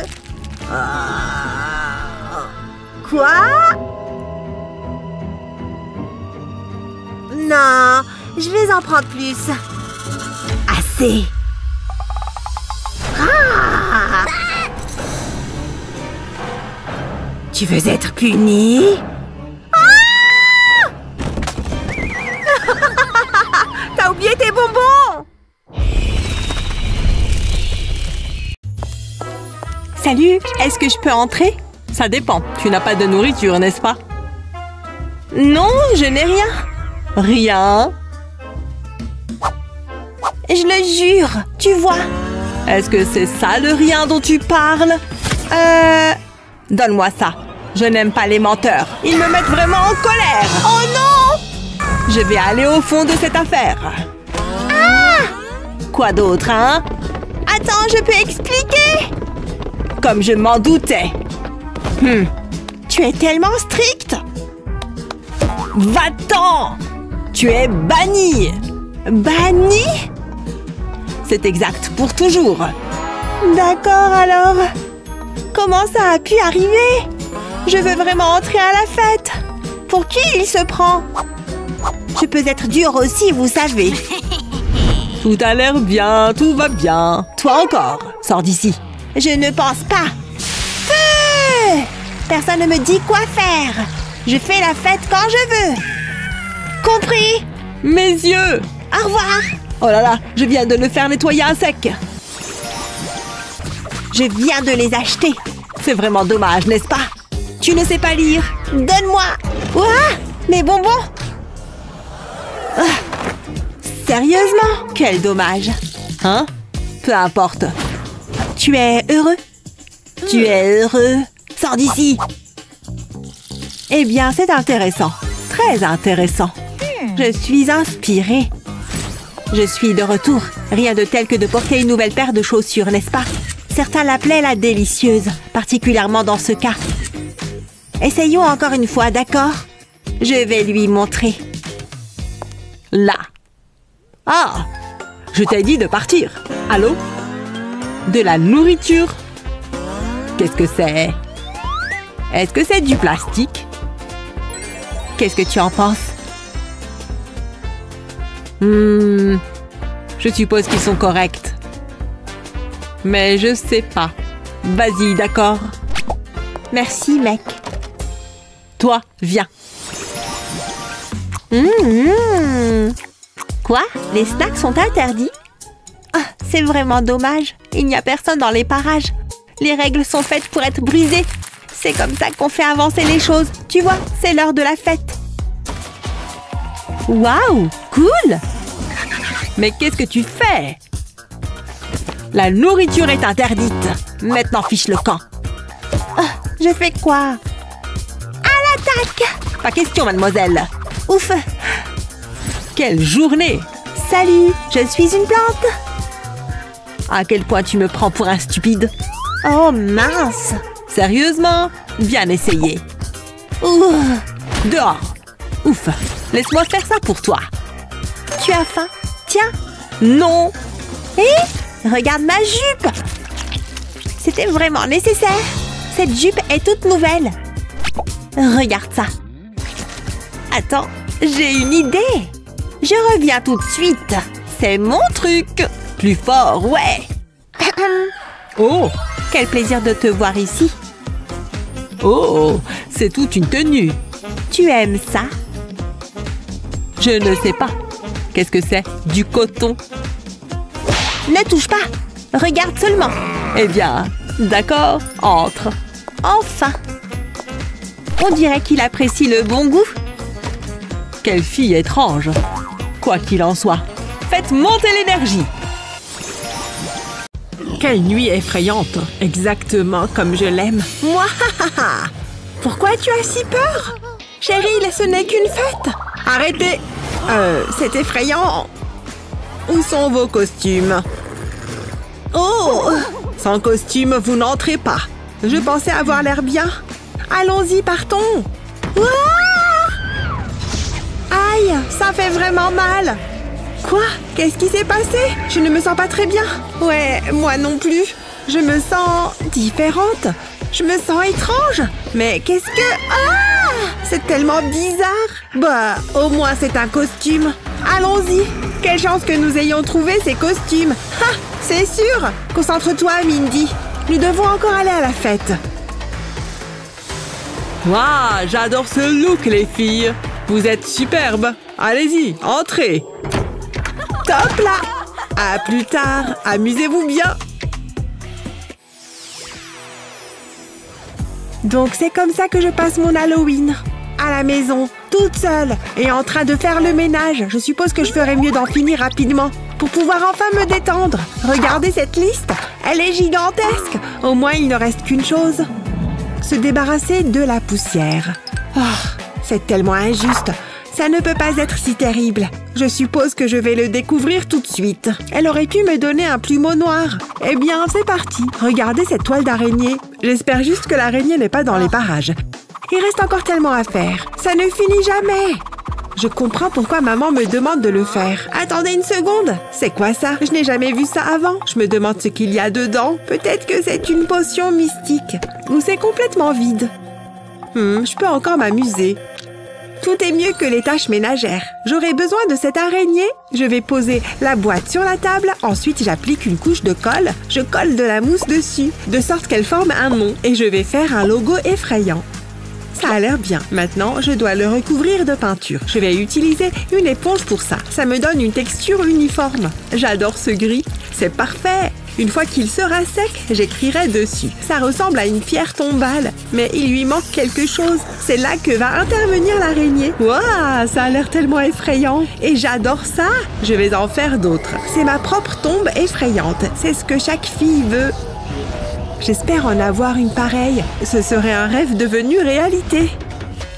Quoi? Non, je vais en prendre plus. Assez. Ah! Tu veux être puni? Ah! T'as oublié tes bonbons! Salut, est-ce que je peux entrer? Ça dépend, tu n'as pas de nourriture, n'est-ce pas? Non, je n'ai rien. Rien. Je le jure, tu vois. Est-ce que c'est ça le rien dont tu parles? Donne-moi ça. Je n'aime pas les menteurs. Ils me mettent vraiment en colère. Oh non! Je vais aller au fond de cette affaire. Ah! Quoi d'autre, hein? Attends, je peux expliquer? Comme je m'en doutais. Tu es tellement stricte. Va-t'en! Tu es banni. Banni? C'est exact pour toujours. D'accord alors. Comment ça a pu arriver? Je veux vraiment entrer à la fête. Pour qui il se prend? Je peux être dure aussi, vous savez. Tout a l'air bien, tout va bien. Toi encore, sors d'ici. Je ne pense pas. Feu! Personne ne me dit quoi faire. Je fais la fête quand je veux. Compris? Mes yeux! Au revoir! Oh là là, je viens de le faire nettoyer à sec. Je viens de les acheter. C'est vraiment dommage, n'est-ce pas? Tu ne sais pas lire. Donne-moi. Ouah, mes bonbons. Ah, sérieusement? Quel dommage. Hein? Peu importe. Tu es heureux? Tu es heureux? Sors d'ici. Eh bien, c'est intéressant. Très intéressant. Je suis inspirée. Je suis de retour. Rien de tel que de porter une nouvelle paire de chaussures, n'est-ce pas? Certains l'appelaient la délicieuse, particulièrement dans ce cas. Essayons encore une fois, d'accord? Je vais lui montrer. Là. Ah! Je t'ai dit de partir. Allô? De la nourriture? Qu'est-ce que c'est? Est-ce que c'est du plastique? Qu'est-ce que tu en penses? Je suppose qu'ils sont corrects. Mais je sais pas. Vas-y, d'accord? Merci, mec. Toi, viens. Quoi? Les snacks sont interdits? Ah, c'est vraiment dommage. Il n'y a personne dans les parages. Les règles sont faites pour être brisées. C'est comme ça qu'on fait avancer les choses. Tu vois, c'est l'heure de la fête. Waouh, cool! Mais qu'est-ce que tu fais? La nourriture est interdite. Maintenant, fiche le camp. Oh, je fais quoi? À l'attaque! Pas question, mademoiselle. Ouf! Quelle journée! Salut, je suis une plante. À quel point tu me prends pour un stupide? Oh mince! Sérieusement? Bien essayé. Ouh. Dehors! Ouf! Laisse-moi faire ça pour toi. Tu as faim? Tiens! Non! Hé! Regarde ma jupe! C'était vraiment nécessaire. Cette jupe est toute nouvelle. Regarde ça. Attends, j'ai une idée. Je reviens tout de suite. C'est mon truc. Plus fort, ouais. Oh, quel plaisir de te voir ici. Oh, c'est toute une tenue. Tu aimes ça? Je ne sais pas. Qu'est-ce que c'est? Du coton. Ne touche pas. Regarde seulement. Eh bien, d'accord, entre. Enfin. On dirait qu'il apprécie le bon goût. Quelle fille étrange. Quoi qu'il en soit, faites monter l'énergie. Quelle nuit effrayante. Exactement comme je l'aime. Moi, pourquoi tu as si peur? Chérie, ce n'est qu'une fête. Arrêtez. C'est effrayant. Où sont vos costumes? Oh! Sans costume, vous n'entrez pas. Je pensais avoir l'air bien. Allons-y, partons. Ouah! Aïe, ça fait vraiment mal. Quoi? Qu'est-ce qui s'est passé? Je ne me sens pas très bien. Ouais, moi non plus. Je me sens différente. Je me sens étrange. Mais qu'est-ce que... Ah! C'est tellement bizarre. Bah, au moins c'est un costume. Allons-y. Quelle chance que nous ayons trouvé ces costumes. Ha! C'est sûr. Concentre-toi, Mindy. Nous devons encore aller à la fête. Waouh, j'adore ce look, les filles. Vous êtes superbes. Allez-y, entrez. Top là. À plus tard. Amusez-vous bien. Donc c'est comme ça que je passe mon Halloween. À la maison, toute seule, et en train de faire le ménage. Je suppose que je ferais mieux d'en finir rapidement pour pouvoir enfin me détendre. Regardez cette liste. Elle est gigantesque. Au moins, il ne reste qu'une chose. Se débarrasser de la poussière. Oh, c'est tellement injuste. Ça ne peut pas être si terrible. Je suppose que je vais le découvrir tout de suite. Elle aurait pu me donner un plumeau noir. Eh bien, c'est parti. Regardez cette toile d'araignée. J'espère juste que l'araignée n'est pas dans les parages. Il reste encore tellement à faire. Ça ne finit jamais. Je comprends pourquoi maman me demande de le faire. Attendez une seconde. C'est quoi ça? Je n'ai jamais vu ça avant. Je me demande ce qu'il y a dedans. Peut-être que c'est une potion mystique. Ou c'est complètement vide. Je peux encore m'amuser. Tout est mieux que les tâches ménagères. J'aurai besoin de cette araignée. Je vais poser la boîte sur la table. Ensuite, j'applique une couche de colle. Je colle de la mousse dessus, de sorte qu'elle forme un nom. Et je vais faire un logo effrayant. Ça a l'air bien. Maintenant, je dois le recouvrir de peinture. Je vais utiliser une éponge pour ça. Ça me donne une texture uniforme. J'adore ce gris. C'est parfait. Une fois qu'il sera sec, j'écrirai dessus. Ça ressemble à une pierre tombale, mais il lui manque quelque chose. C'est là que va intervenir l'araignée. Waouh, ça a l'air tellement effrayant. Et j'adore ça. Je vais en faire d'autres. C'est ma propre tombe effrayante. C'est ce que chaque fille veut. J'espère en avoir une pareille. Ce serait un rêve devenu réalité.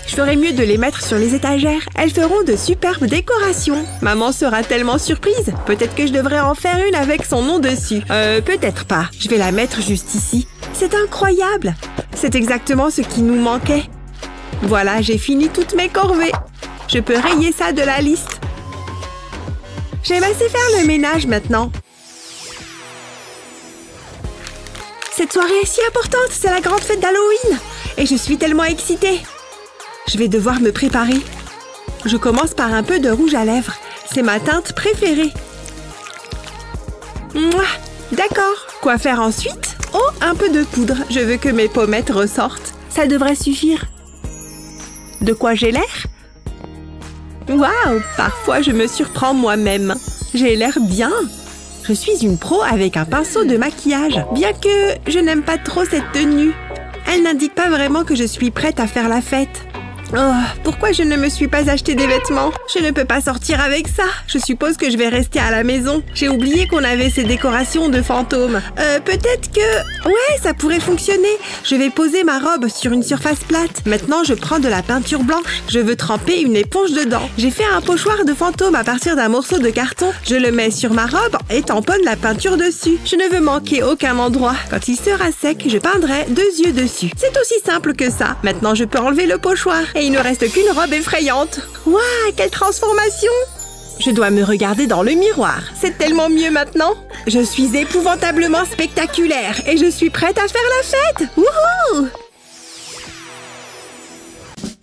Je ferais mieux de les mettre sur les étagères. Elles feront de superbes décorations. Maman sera tellement surprise. Peut-être que je devrais en faire une avec son nom dessus. Peut-être pas. Je vais la mettre juste ici. C'est incroyable. C'est exactement ce qui nous manquait. Voilà, j'ai fini toutes mes corvées. Je peux rayer ça de la liste. J'aime assez faire le ménage maintenant. Cette soirée est si importante, c'est la grande fête d'Halloween. Et je suis tellement excitée. Je vais devoir me préparer. Je commence par un peu de rouge à lèvres. C'est ma teinte préférée. Mouah. D'accord. Quoi faire ensuite? Oh, un peu de poudre. Je veux que mes pommettes ressortent. Ça devrait suffire. De quoi j'ai l'air? Waouh! Parfois, je me surprends moi-même. J'ai l'air bien. Je suis une pro avec un pinceau de maquillage. Bien que je n'aime pas trop cette tenue. Elle n'indique pas vraiment que je suis prête à faire la fête. Oh, pourquoi je ne me suis pas acheté des vêtements? Je ne peux pas sortir avec ça. Je suppose que je vais rester à la maison. J'ai oublié qu'on avait ces décorations de fantômes. Peut-être que... Ouais, ça pourrait fonctionner. Je vais poser ma robe sur une surface plate. Maintenant, je prends de la peinture blanche. Je veux tremper une éponge dedans. J'ai fait un pochoir de fantôme à partir d'un morceau de carton. Je le mets sur ma robe et tamponne la peinture dessus. Je ne veux manquer aucun endroit. Quand il sera sec, je peindrai 2 yeux dessus. C'est aussi simple que ça. Maintenant, je peux enlever le pochoir. Et il ne reste qu'une robe effrayante. Waouh, quelle transformation! Je dois me regarder dans le miroir. C'est tellement mieux maintenant. Je suis épouvantablement spectaculaire et je suis prête à faire la fête. Wouhou!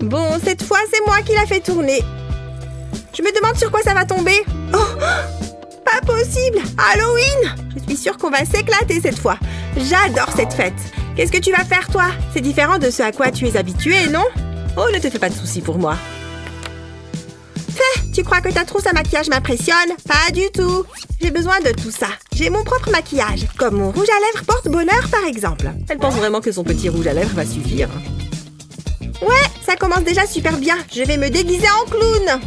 Bon, cette fois, c'est moi qui l'a fait tourner. Je me demande sur quoi ça va tomber. Oh, pas possible! Halloween! Je suis sûre qu'on va s'éclater cette fois. J'adore cette fête. Qu'est-ce que tu vas faire, toi? C'est différent de ce à quoi tu es habituée, non? Oh, ne te fais pas de soucis pour moi. Tu crois que ta trousse à maquillage m'impressionne? Pas du tout. J'ai besoin de tout ça. J'ai mon propre maquillage. Comme mon rouge à lèvres porte-bonheur, par exemple. Elle pense vraiment que son petit rouge à lèvres va suffire. Ouais, ça commence déjà super bien. Je vais me déguiser en clown.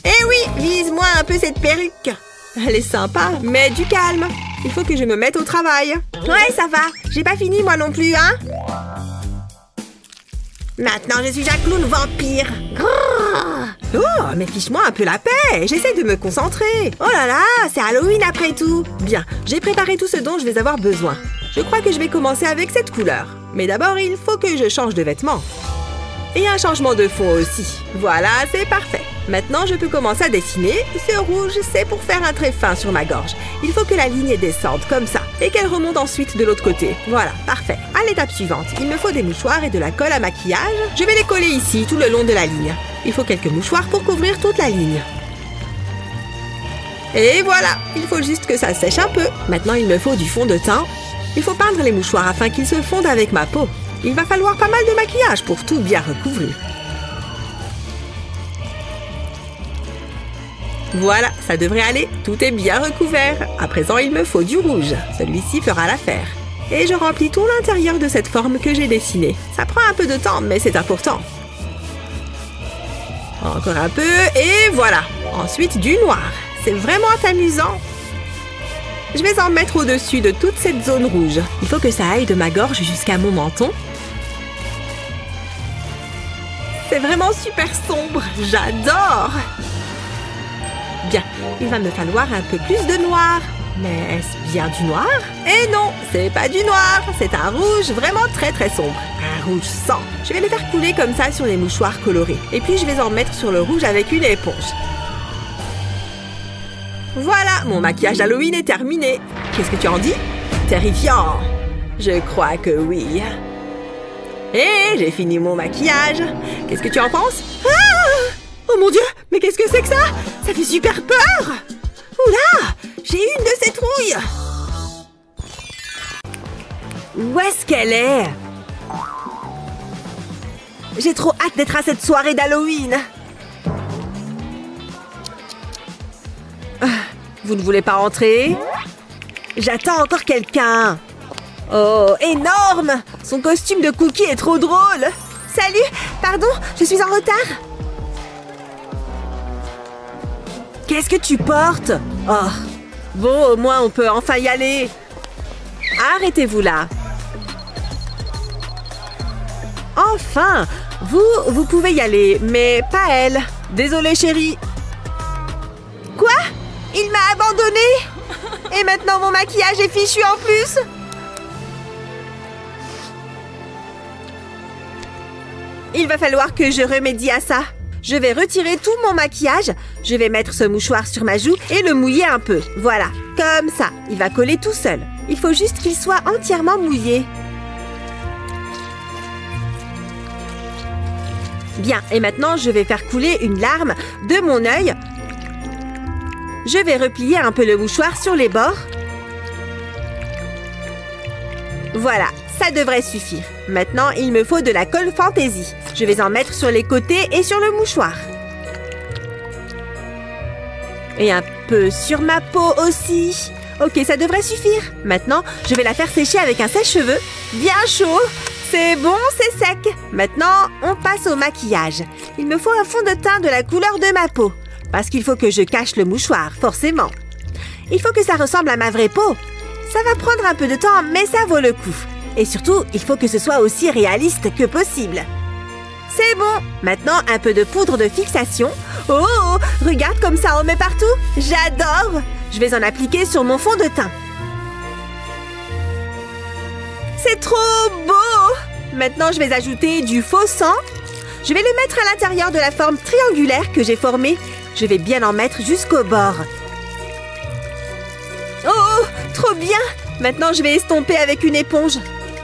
Eh oui, vise-moi un peu cette perruque. Elle est sympa, mais du calme. Il faut que je me mette au travail. Ouais, ça va. J'ai pas fini moi non plus, hein? Maintenant, je suis un clown vampire. Oh, mais fiche-moi un peu la paix. J'essaie de me concentrer. Oh là là, c'est Halloween après tout. Bien, j'ai préparé tout ce dont je vais avoir besoin. Je crois que je vais commencer avec cette couleur. Mais d'abord, il faut que je change de vêtements. Et un changement de fond aussi. Voilà, c'est parfait. Maintenant, je peux commencer à dessiner. Ce rouge, c'est pour faire un trait fin sur ma gorge. Il faut que la ligne descende comme ça et qu'elle remonte ensuite de l'autre côté. Voilà, parfait. À l'étape suivante, il me faut des mouchoirs et de la colle à maquillage. Je vais les coller ici, tout le long de la ligne. Il faut quelques mouchoirs pour couvrir toute la ligne. Et voilà, il faut juste que ça sèche un peu. Maintenant, il me faut du fond de teint. Il faut peindre les mouchoirs afin qu'ils se fondent avec ma peau. Il va falloir pas mal de maquillage pour tout bien recouvrir. Voilà, ça devrait aller. Tout est bien recouvert. À présent, il me faut du rouge. Celui-ci fera l'affaire. Et je remplis tout l'intérieur de cette forme que j'ai dessinée. Ça prend un peu de temps, mais c'est important. Encore un peu, et voilà. Ensuite, du noir. C'est vraiment amusant. Je vais en mettre au-dessus de toute cette zone rouge. Il faut que ça aille de ma gorge jusqu'à mon menton. C'est vraiment super sombre. J'adore! Bien, il va me falloir un peu plus de noir. Mais est-ce bien du noir? Eh non, c'est pas du noir. C'est un rouge vraiment très très sombre. Un rouge sang. Je vais le faire couler comme ça sur les mouchoirs colorés. Et puis je vais en mettre sur le rouge avec une éponge. Voilà, mon maquillage Halloween est terminé. Qu'est-ce que tu en dis? Terrifiant. Je crois que oui. Et j'ai fini mon maquillage. Qu'est-ce que tu en penses? Ah! Oh mon Dieu, mais qu'est-ce que c'est que ça? Ça fait super peur. Oula, j'ai une de ces trouilles. Où est-ce qu'elle est? J'ai trop hâte d'être à cette soirée d'Halloween. Vous ne voulez pas entrer? J'attends encore quelqu'un. Oh, énorme! Son costume de Cookie est trop drôle. Salut, pardon, je suis en retard. Qu'est-ce que tu portes? Oh, bon, au moins on peut enfin y aller. Arrêtez-vous là. Enfin, vous pouvez y aller, mais pas elle. Désolée, chérie. Quoi? Il m'a abandonnée. Et maintenant mon maquillage est fichu en plus. Il va falloir que je remédie à ça. Je vais retirer tout mon maquillage. Je vais mettre ce mouchoir sur ma joue et le mouiller un peu. Voilà, comme ça. Il va coller tout seul. Il faut juste qu'il soit entièrement mouillé. Bien, et maintenant je vais faire couler une larme de mon œil Je vais replier un peu le mouchoir sur les bords. Voilà, ça devrait suffire. Maintenant, il me faut de la colle fantaisie. Je vais en mettre sur les côtés et sur le mouchoir. Et un peu sur ma peau aussi. Ok, ça devrait suffire. Maintenant, je vais la faire sécher avec un sèche-cheveux bien chaud. C'est bon, c'est sec. Maintenant, on passe au maquillage. Il me faut un fond de teint de la couleur de ma peau. Parce qu'il faut que je cache le mouchoir, forcément. Il faut que ça ressemble à ma vraie peau. Ça va prendre un peu de temps, mais ça vaut le coup. Et surtout, il faut que ce soit aussi réaliste que possible. C'est bon. Maintenant, un peu de poudre de fixation. Oh, regarde comme ça on met partout. J'adore. Je vais en appliquer sur mon fond de teint. C'est trop beau. Maintenant, je vais ajouter du faux sang. Je vais le mettre à l'intérieur de la forme triangulaire que j'ai formée. Je vais bien en mettre jusqu'au bord. Oh, trop bien. Maintenant, je vais estomper avec une éponge.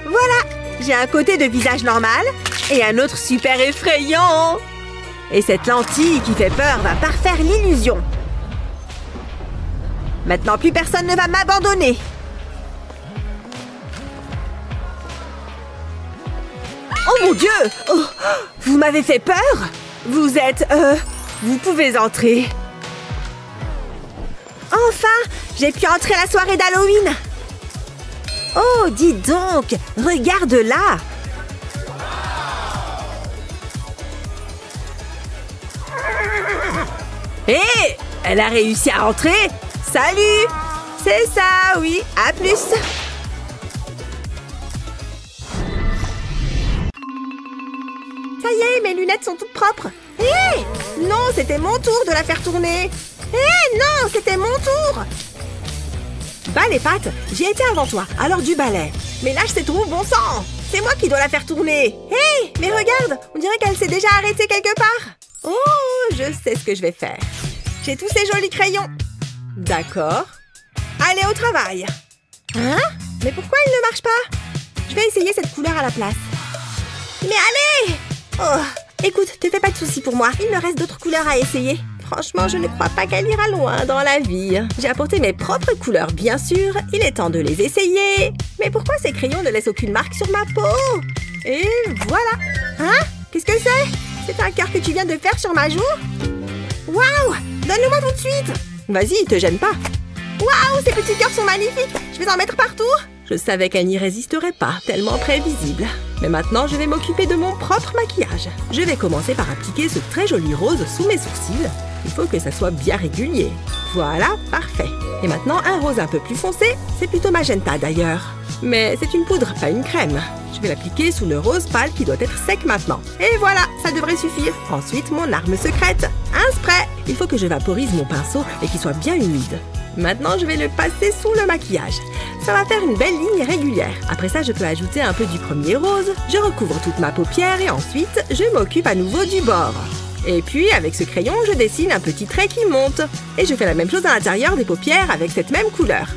Voilà, j'ai un côté de visage normal et un autre super effrayant. Et cette lentille qui fait peur va parfaire l'illusion. Maintenant, plus personne ne va m'abandonner. Oh mon Dieu! Oh, vous m'avez fait peur? Vous êtes... vous pouvez entrer. Enfin, j'ai pu entrer à la soirée d'Halloween. Oh, dis donc, regarde là. Hé, elle a réussi à entrer. Salut. C'est ça, oui, à plus. Ça y est, mes lunettes sont toutes propres. Hé, non, c'était mon tour de la faire tourner. Hé, non, c'était mon tour. Bah les pattes, j'y étais avant toi, alors du balai. Mais lâche c'est trop bon sang. C'est moi qui dois la faire tourner. Hé, mais regarde, on dirait qu'elle s'est déjà arrêtée quelque part. Oh, je sais ce que je vais faire. J'ai tous ces jolis crayons. D'accord. Allez au travail. Hein? Mais pourquoi il ne marche pas? Je vais essayer cette couleur à la place. Mais allez! Oh, écoute, te fais pas de soucis pour moi. Il me reste d'autres couleurs à essayer. Franchement, je ne crois pas qu'elle ira loin dans la vie. J'ai apporté mes propres couleurs, bien sûr. Il est temps de les essayer. Mais pourquoi ces crayons ne laissent aucune marque sur ma peau? Et voilà. Hein? Qu'est-ce que c'est? C'est un cœur que tu viens de faire sur ma joue? Waouh! Donne-le-moi tout de suite! Vas-y, te gêne pas. Waouh! Ces petits cœurs sont magnifiques! Je vais en mettre partout! Je savais qu'elle n'y résisterait pas, tellement prévisible. Mais maintenant, je vais m'occuper de mon propre maquillage. Je vais commencer par appliquer ce très joli rose sous mes sourcils. Il faut que ça soit bien régulier. Voilà, parfait. Et maintenant, un rose un peu plus foncé. C'est plutôt magenta d'ailleurs. Mais c'est une poudre, pas une crème. Je vais l'appliquer sous le rose pâle qui doit être sec maintenant. Et voilà, ça devrait suffire. Ensuite, mon arme secrète. Un spray. Il faut que je vaporise mon pinceau et qu'il soit bien humide. Maintenant, je vais le passer sous le maquillage. Ça va faire une belle ligne régulière. Après ça, je peux ajouter un peu du premier rose. Je recouvre toute ma paupière et ensuite, je m'occupe à nouveau du bord. Et puis, avec ce crayon, je dessine un petit trait qui monte. Et je fais la même chose à l'intérieur des paupières avec cette même couleur.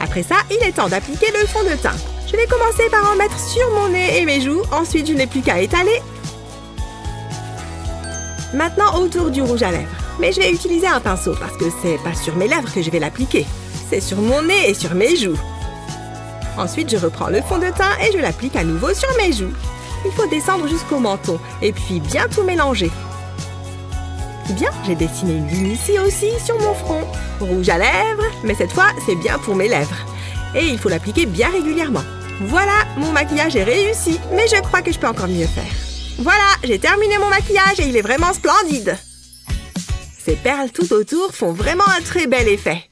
Après ça, il est temps d'appliquer le fond de teint. Je vais commencer par en mettre sur mon nez et mes joues. Ensuite, je n'ai plus qu'à étaler. Maintenant, autour du rouge à lèvres. Mais je vais utiliser un pinceau parce que c'est pas sur mes lèvres que je vais l'appliquer. C'est sur mon nez et sur mes joues. Ensuite, je reprends le fond de teint et je l'applique à nouveau sur mes joues. Il faut descendre jusqu'au menton et puis bien tout mélanger. Bien, j'ai dessiné une ligne ici aussi sur mon front. Rouge à lèvres, mais cette fois, c'est bien pour mes lèvres. Et il faut l'appliquer bien régulièrement. Voilà, mon maquillage est réussi, mais je crois que je peux encore mieux faire. Voilà, j'ai terminé mon maquillage et il est vraiment splendide. Ces perles tout autour font vraiment un très bel effet.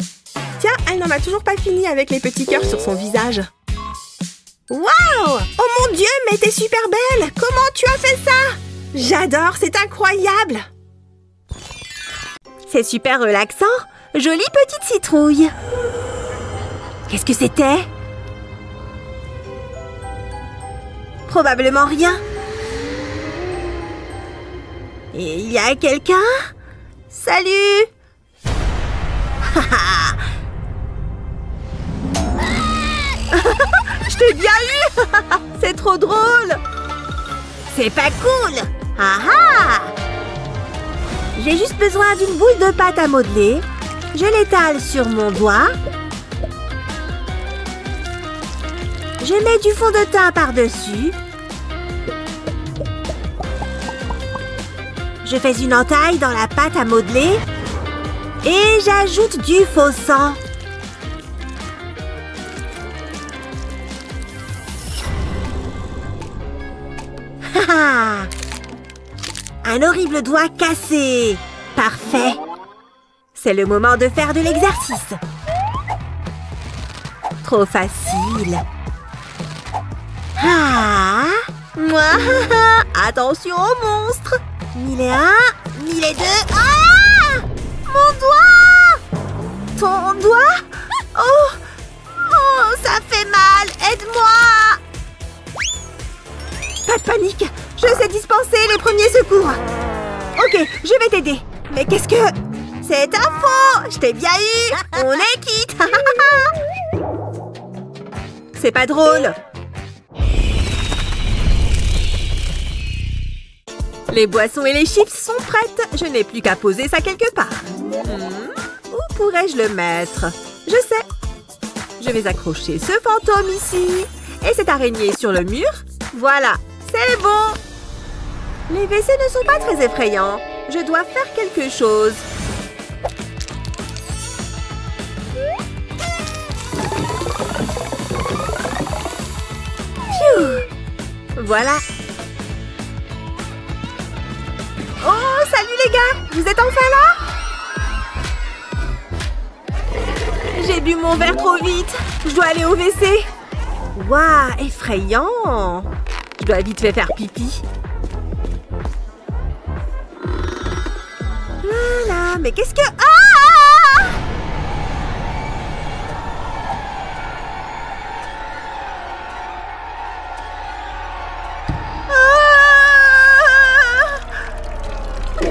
Tiens, elle n'en a toujours pas fini avec les petits cœurs sur son visage. Waouh! Oh mon Dieu, mais t'es super belle! Comment tu as fait ça? J'adore, c'est incroyable! C'est super relaxant. Jolie petite citrouille. Qu'est-ce que c'était? Probablement rien. Et il y a quelqu'un? Salut! Je t'ai bien eu! C'est trop drôle! C'est pas cool! Ah ah! J'ai juste besoin d'une boule de pâte à modeler. Je l'étale sur mon doigt. Je mets du fond de teint par-dessus. Je fais une entaille dans la pâte à modeler. Et j'ajoute du faux sang. Un horrible doigt cassé. Parfait. C'est le moment de faire de l'exercice. Trop facile. Moi, attention au monstre. 1001, 1002. Ah! Mon doigt! Ton doigt? Oh! Oh, ça fait mal. Aide-moi! Pas de panique. Je sais dispenser les premiers secours. Ok, je vais t'aider. Mais qu'est-ce que... C'est un faux! Je t'ai bien eu! On est quitte! C'est pas drôle! Les boissons et les chips sont prêtes. Je n'ai plus qu'à poser ça quelque part. Où pourrais-je le mettre? Je sais. Je vais accrocher ce fantôme ici. Et cette araignée sur le mur. Voilà, c'est bon. Les WC ne sont pas très effrayants. Je dois faire quelque chose. Phew. Voilà. Oh, salut les gars! Vous êtes enfin là? J'ai bu mon verre trop vite. Je dois aller au WC. Waouh, effrayant! Je dois vite faire pipi. Voilà, mais qu'est-ce que... Ah!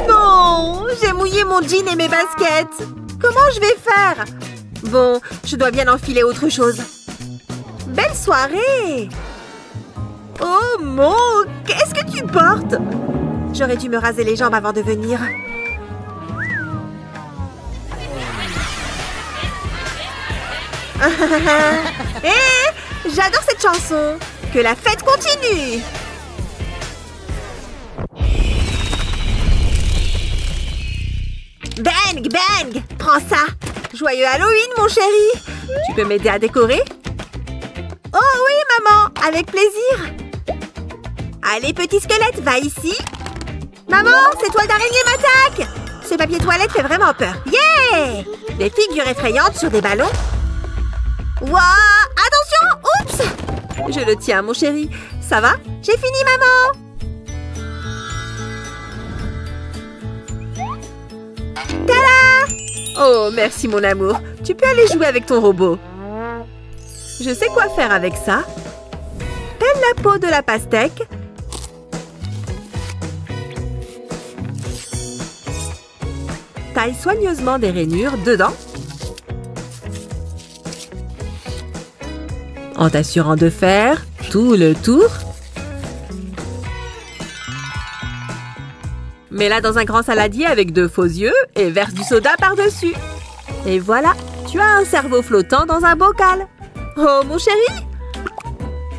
Non, j'ai mouillé mon jean et mes baskets. Comment je vais faire? Bon, je dois bien enfiler autre chose. Belle soirée! Oh, Mo, qu'est-ce que tu portes? J'aurais dû me raser les jambes avant de venir. Hé, j'adore cette chanson. Que la fête continue. Bang, bang! Prends ça! Joyeux Halloween, mon chéri! Tu peux m'aider à décorer? Oh oui, maman! Avec plaisir! Allez, petit squelette, va ici! Maman, ces toiles d'araignée m'attaquent! Ce papier toilette fait vraiment peur. Yeah! Des figures effrayantes sur des ballons. Waouh! Attention! Oups! Je le tiens, mon chéri. Ça va? J'ai fini, maman! Tada! Oh, merci mon amour. Tu peux aller jouer avec ton robot. Je sais quoi faire avec ça. Pèle la peau de la pastèque. Taille soigneusement des rainures dedans. En t'assurant de faire tout le tour. Mets-la dans un grand saladier avec 2 faux yeux et verse du soda par-dessus. Et voilà, tu as un cerveau flottant dans un bocal. Oh, mon chéri!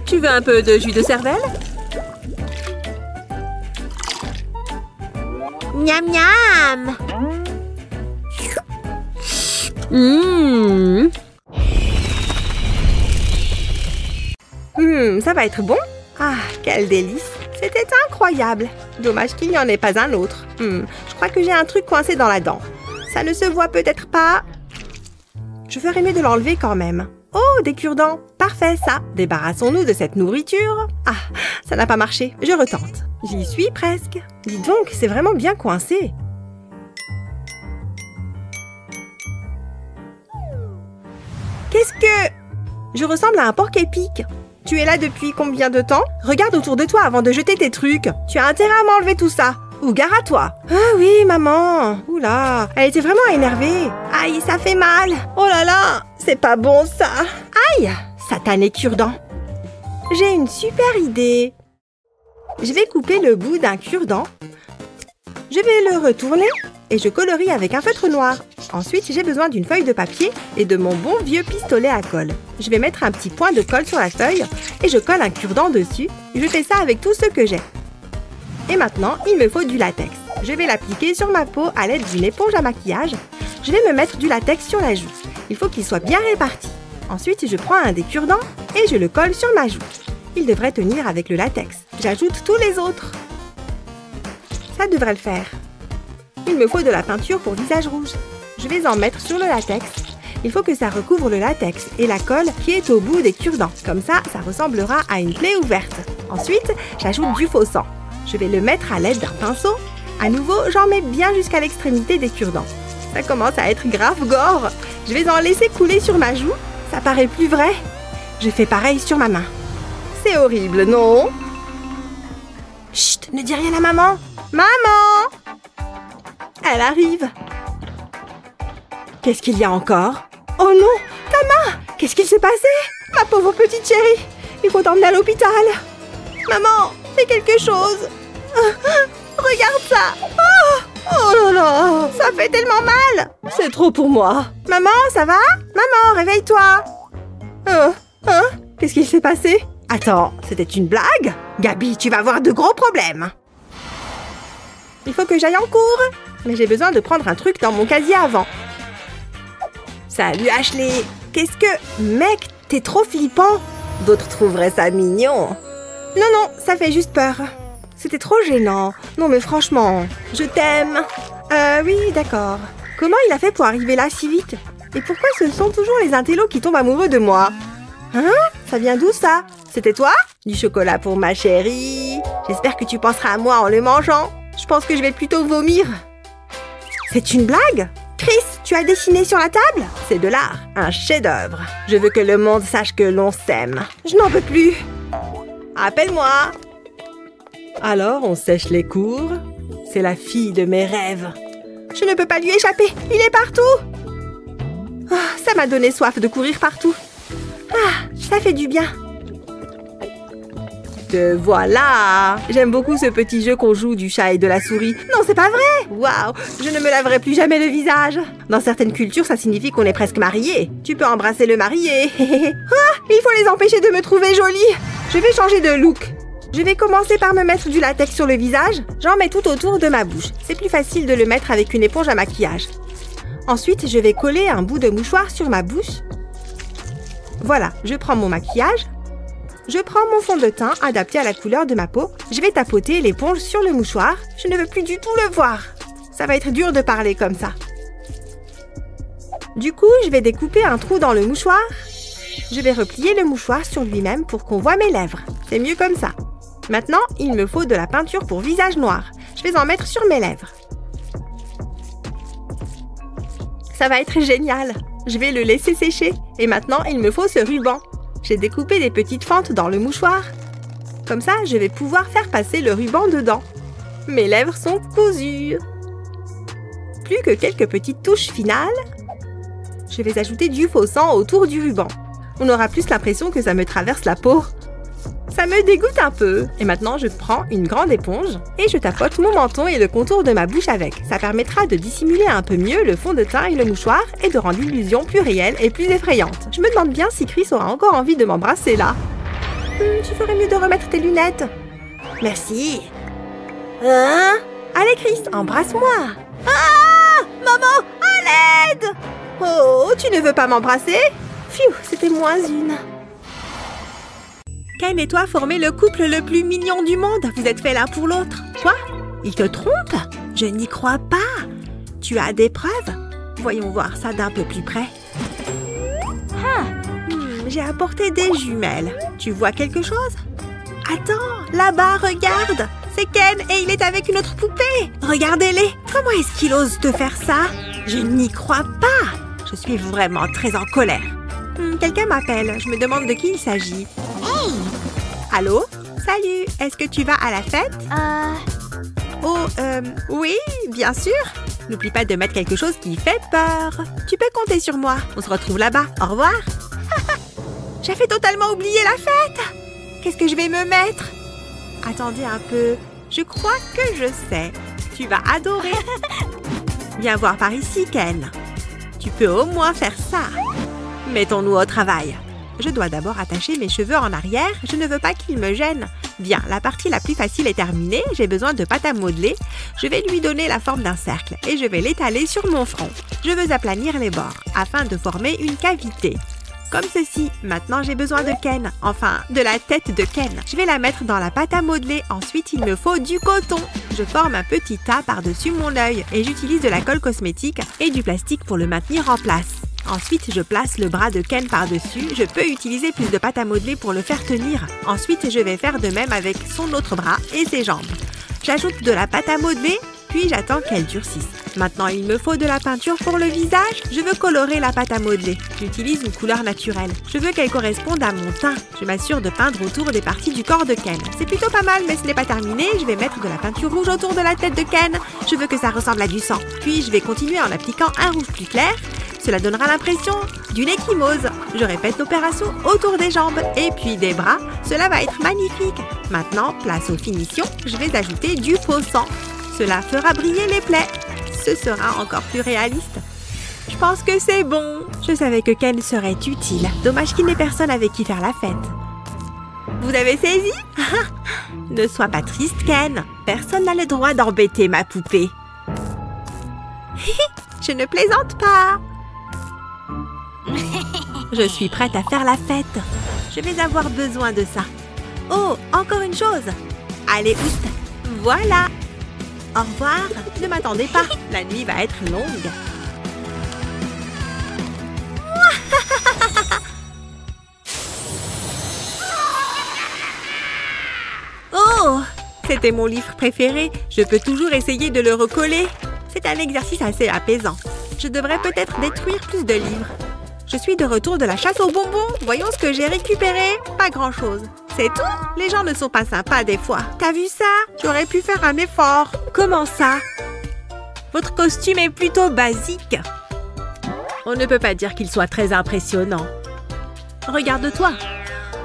Tu veux un peu de jus de cervelle? Miam miam! Ça va être bon? Ah, quel délice! C'était incroyable! Dommage qu'il n'y en ait pas un autre. Je crois que j'ai un truc coincé dans la dent. Ça ne se voit peut-être pas. Je ferais mieux de l'enlever quand même. Oh, des cure-dents! Parfait, ça! Débarrassons-nous de cette nourriture. Ah, ça n'a pas marché. Je retente. J'y suis presque. Dis donc, c'est vraiment bien coincé. Qu'est-ce que... Je ressemble à un porc épic. Tu es là depuis combien de temps? Regarde autour de toi avant de jeter tes trucs. Tu as intérêt à m'enlever tout ça. Ou gare à toi. Ah oui, maman. Oula, elle était vraiment énervée. Aïe, ça fait mal. Oh là là, c'est pas bon ça. Aïe, satané cure-dent. J'ai une super idée. Je vais couper le bout d'un cure-dent. Je vais le retourner et je colorie avec un feutre noir. Ensuite, j'ai besoin d'une feuille de papier et de mon bon vieux pistolet à colle. Je vais mettre un petit point de colle sur la feuille et je colle un cure-dent dessus. Je fais ça avec tout ce que j'ai. Et maintenant, il me faut du latex. Je vais l'appliquer sur ma peau à l'aide d'une éponge à maquillage. Je vais me mettre du latex sur la joue. Il faut qu'il soit bien réparti. Ensuite, je prends un des cure-dents et je le colle sur ma joue. Il devrait tenir avec le latex. J'ajoute tous les autres. Ça devrait le faire. Il me faut de la peinture pour visage rouge. Je vais en mettre sur le latex. Il faut que ça recouvre le latex et la colle qui est au bout des cure-dents. Comme ça, ça ressemblera à une plaie ouverte. Ensuite, j'ajoute du faux sang. Je vais le mettre à l'aide d'un pinceau. À nouveau, j'en mets bien jusqu'à l'extrémité des cure-dents. Ça commence à être grave gore. Je vais en laisser couler sur ma joue. Ça paraît plus vrai. Je fais pareil sur ma main. C'est horrible, non? Chut, ne dis rien à maman. Maman! Elle arrive. Qu'est-ce qu'il y a encore? Oh non, ta main! Qu'est-ce qu'il s'est passé? Ma pauvre petite chérie. Il faut t'emmener à l'hôpital. Maman, fais quelque chose. Regarde ça. Oh là là, ça fait tellement mal. C'est trop pour moi. Maman, ça va? Maman, réveille-toi. Qu'est-ce qu'il s'est passé? Attends, c'était une blague? Gabi, tu vas avoir de gros problèmes. Il faut que j'aille en cours. Mais j'ai besoin de prendre un truc dans mon casier avant. Salut Ashley. Qu'est-ce que... Mec, t'es trop flippant. D'autres trouveraient ça mignon. Non, ça fait juste peur. C'était trop gênant. Non mais franchement, je t'aime. Oui, d'accord. Comment il a fait pour arriver là si vite? Et pourquoi ce sont toujours les intellos qui tombent amoureux de moi? Hein? Ça vient d'où ça? C'était toi? Du chocolat pour ma chérie. J'espère que tu penseras à moi en le mangeant. Je pense que je vais plutôt vomir. C'est une blague? Chris, tu as dessiné sur la table? C'est de l'art, un chef-d'œuvre. Je veux que le monde sache que l'on s'aime. Je n'en peux plus. Appelle-moi. Alors, on sèche les cours. C'est la fille de mes rêves. Je ne peux pas lui échapper. Il est partout. Oh, ça m'a donné soif de courir partout. Ah, ça fait du bien. Te voilà! J'aime beaucoup ce petit jeu qu'on joue du chat et de la souris. Non, c'est pas vrai! Waouh! Je ne me laverai plus jamais le visage. Dans certaines cultures, ça signifie qu'on est presque mariés. Tu peux embrasser le marié. Il faut les empêcher de me trouver jolie. Je vais changer de look. Je vais commencer par me mettre du latex sur le visage. J'en mets tout autour de ma bouche. C'est plus facile de le mettre avec une éponge à maquillage. Ensuite, je vais coller un bout de mouchoir sur ma bouche. Voilà, je prends mon maquillage. Je prends mon fond de teint adapté à la couleur de ma peau. Je vais tapoter l'éponge sur le mouchoir. Je ne veux plus du tout le voir. Ça va être dur de parler comme ça. Du coup, je vais découper un trou dans le mouchoir. Je vais replier le mouchoir sur lui-même pour qu'on voit mes lèvres. C'est mieux comme ça. Maintenant, il me faut de la peinture pour visage noir. Je vais en mettre sur mes lèvres. Ça va être génial. Je vais le laisser sécher. Et maintenant, il me faut ce ruban. J'ai découpé des petites fentes dans le mouchoir. Comme ça, je vais pouvoir faire passer le ruban dedans. Mes lèvres sont cousues. Plus que quelques petites touches finales. Je vais ajouter du faux sang autour du ruban. On aura plus l'impression que ça me traverse la peau. Ça me dégoûte un peu. Et maintenant, je prends une grande éponge et je tapote mon menton et le contour de ma bouche avec. Ça permettra de dissimuler un peu mieux le fond de teint et le mouchoir et de rendre l'illusion plus réelle et plus effrayante. Je me demande bien si Chris aura encore envie de m'embrasser là. Tu ferais mieux de remettre tes lunettes. Merci. Hein? Allez Chris, embrasse-moi. Ah! Maman, à l'aide! Oh, tu ne veux pas m'embrasser? Pfiou, c'était moins une. Ken et toi formez le couple le plus mignon du monde. Vous êtes faits l'un pour l'autre. Quoi? Il te trompe? Je n'y crois pas. Tu as des preuves? Voyons voir ça d'un peu plus près. J'ai apporté des jumelles. Tu vois quelque chose? Attends, là-bas, regarde. C'est Ken et il est avec une autre poupée. Regardez-les. Comment est-ce qu'il ose te faire ça? Je n'y crois pas. Je suis vraiment très en colère. Quelqu'un m'appelle. Je me demande de qui il s'agit. Hey! Allô? Salut, est-ce que tu vas à la fête? Oh, oui, bien sûr. N'oublie pas de mettre quelque chose qui fait peur. Tu peux compter sur moi. On se retrouve là-bas. Au revoir. J'avais totalement oublié la fête. Qu'est-ce que je vais me mettre? Attendez un peu. Je crois que je sais. Tu vas adorer. Viens voir par ici, Ken. Tu peux au moins faire ça. Mettons-nous au travail. Je dois d'abord attacher mes cheveux en arrière. Je ne veux pas qu'ils me gênent. Bien, la partie la plus facile est terminée. J'ai besoin de pâte à modeler. Je vais lui donner la forme d'un cercle et je vais l'étaler sur mon front. Je veux aplanir les bords afin de former une cavité. Comme ceci. Maintenant, j'ai besoin de Ken. Enfin, de la tête de Ken. Je vais la mettre dans la pâte à modeler. Ensuite, il me faut du coton. Je forme un petit tas par-dessus mon œil et j'utilise de la colle cosmétique et du plastique pour le maintenir en place. Ensuite, je place le bras de Ken par-dessus. Je peux utiliser plus de pâte à modeler pour le faire tenir. Ensuite, je vais faire de même avec son autre bras et ses jambes. J'ajoute de la pâte à modeler, puis j'attends qu'elle durcisse. Maintenant, il me faut de la peinture pour le visage. Je veux colorer la pâte à modeler. J'utilise une couleur naturelle. Je veux qu'elle corresponde à mon teint. Je m'assure de peindre autour des parties du corps de Ken. C'est plutôt pas mal, mais ce n'est pas terminé. Je vais mettre de la peinture rouge autour de la tête de Ken. Je veux que ça ressemble à du sang. Puis, je vais continuer en appliquant un rouge plus clair. Cela donnera l'impression d'une échymose. Je répète l'opération autour des jambes et puis des bras. Cela va être magnifique. Maintenant, place aux finitions. Je vais ajouter du faux sang. Cela fera briller les plaies. Ce sera encore plus réaliste. Je pense que c'est bon. Je savais que Ken serait utile. Dommage qu'il n'ait personne avec qui faire la fête. Vous avez saisi? Ne sois pas triste, Ken. Personne n'a le droit d'embêter ma poupée. Je ne plaisante pas. Je suis prête à faire la fête. Je vais avoir besoin de ça. Oh, encore une chose. Allez, oust. Voilà. Au revoir. Ne m'attendez pas. La nuit va être longue. Oh, c'était mon livre préféré. Je peux toujours essayer de le recoller. C'est un exercice assez apaisant. Je devrais peut-être détruire plus de livres. Je suis de retour de la chasse aux bonbons. Voyons ce que j'ai récupéré. Pas grand-chose. C'est tout? Les gens ne sont pas sympas des fois. T'as vu ça? Tu aurais pu faire un effort. Comment ça? Votre costume est plutôt basique. On ne peut pas dire qu'il soit très impressionnant. Regarde-toi.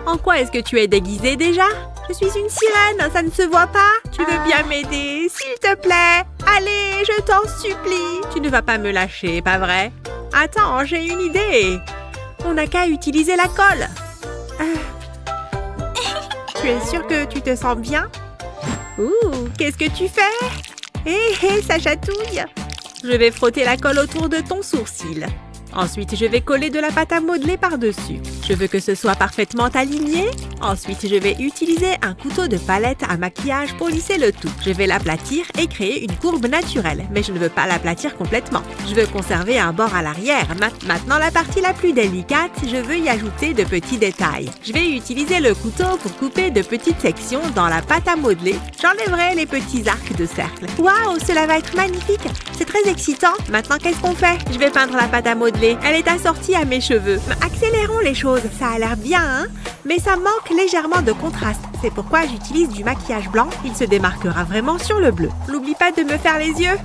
En quoi est-ce que tu es déguisée déjà? Je suis une sirène, ça ne se voit pas? Tu veux bien m'aider, s'il te plaît? Allez, je t'en supplie. Tu ne vas pas me lâcher, pas vrai? Attends, j'ai une idée. On n'a qu'à utiliser la colle. Tu es sûre que tu te sens bien? Ouh, qu'est-ce que tu fais? Hé, ça chatouille. Je vais frotter la colle autour de ton sourcil. Ensuite, je vais coller de la pâte à modeler par-dessus. Je veux que ce soit parfaitement aligné. Ensuite, je vais utiliser un couteau de palette à maquillage pour lisser le tout. Je vais l'aplatir et créer une courbe naturelle, mais je ne veux pas l'aplatir complètement. Je veux conserver un bord à l'arrière. Maintenant, la partie la plus délicate, je veux y ajouter de petits détails. Je vais utiliser le couteau pour couper de petites sections dans la pâte à modeler. J'enlèverai les petits arcs de cercle. Waouh, cela va être magnifique! C'est très excitant. Maintenant, qu'est-ce qu'on fait? Je vais peindre la pâte à modeler. Elle est assortie à mes cheveux. Accélérons les choses. Ça a l'air bien, hein? Mais ça manque légèrement de contraste. C'est pourquoi j'utilise du maquillage blanc. Il se démarquera vraiment sur le bleu. N'oublie pas de me faire les yeux.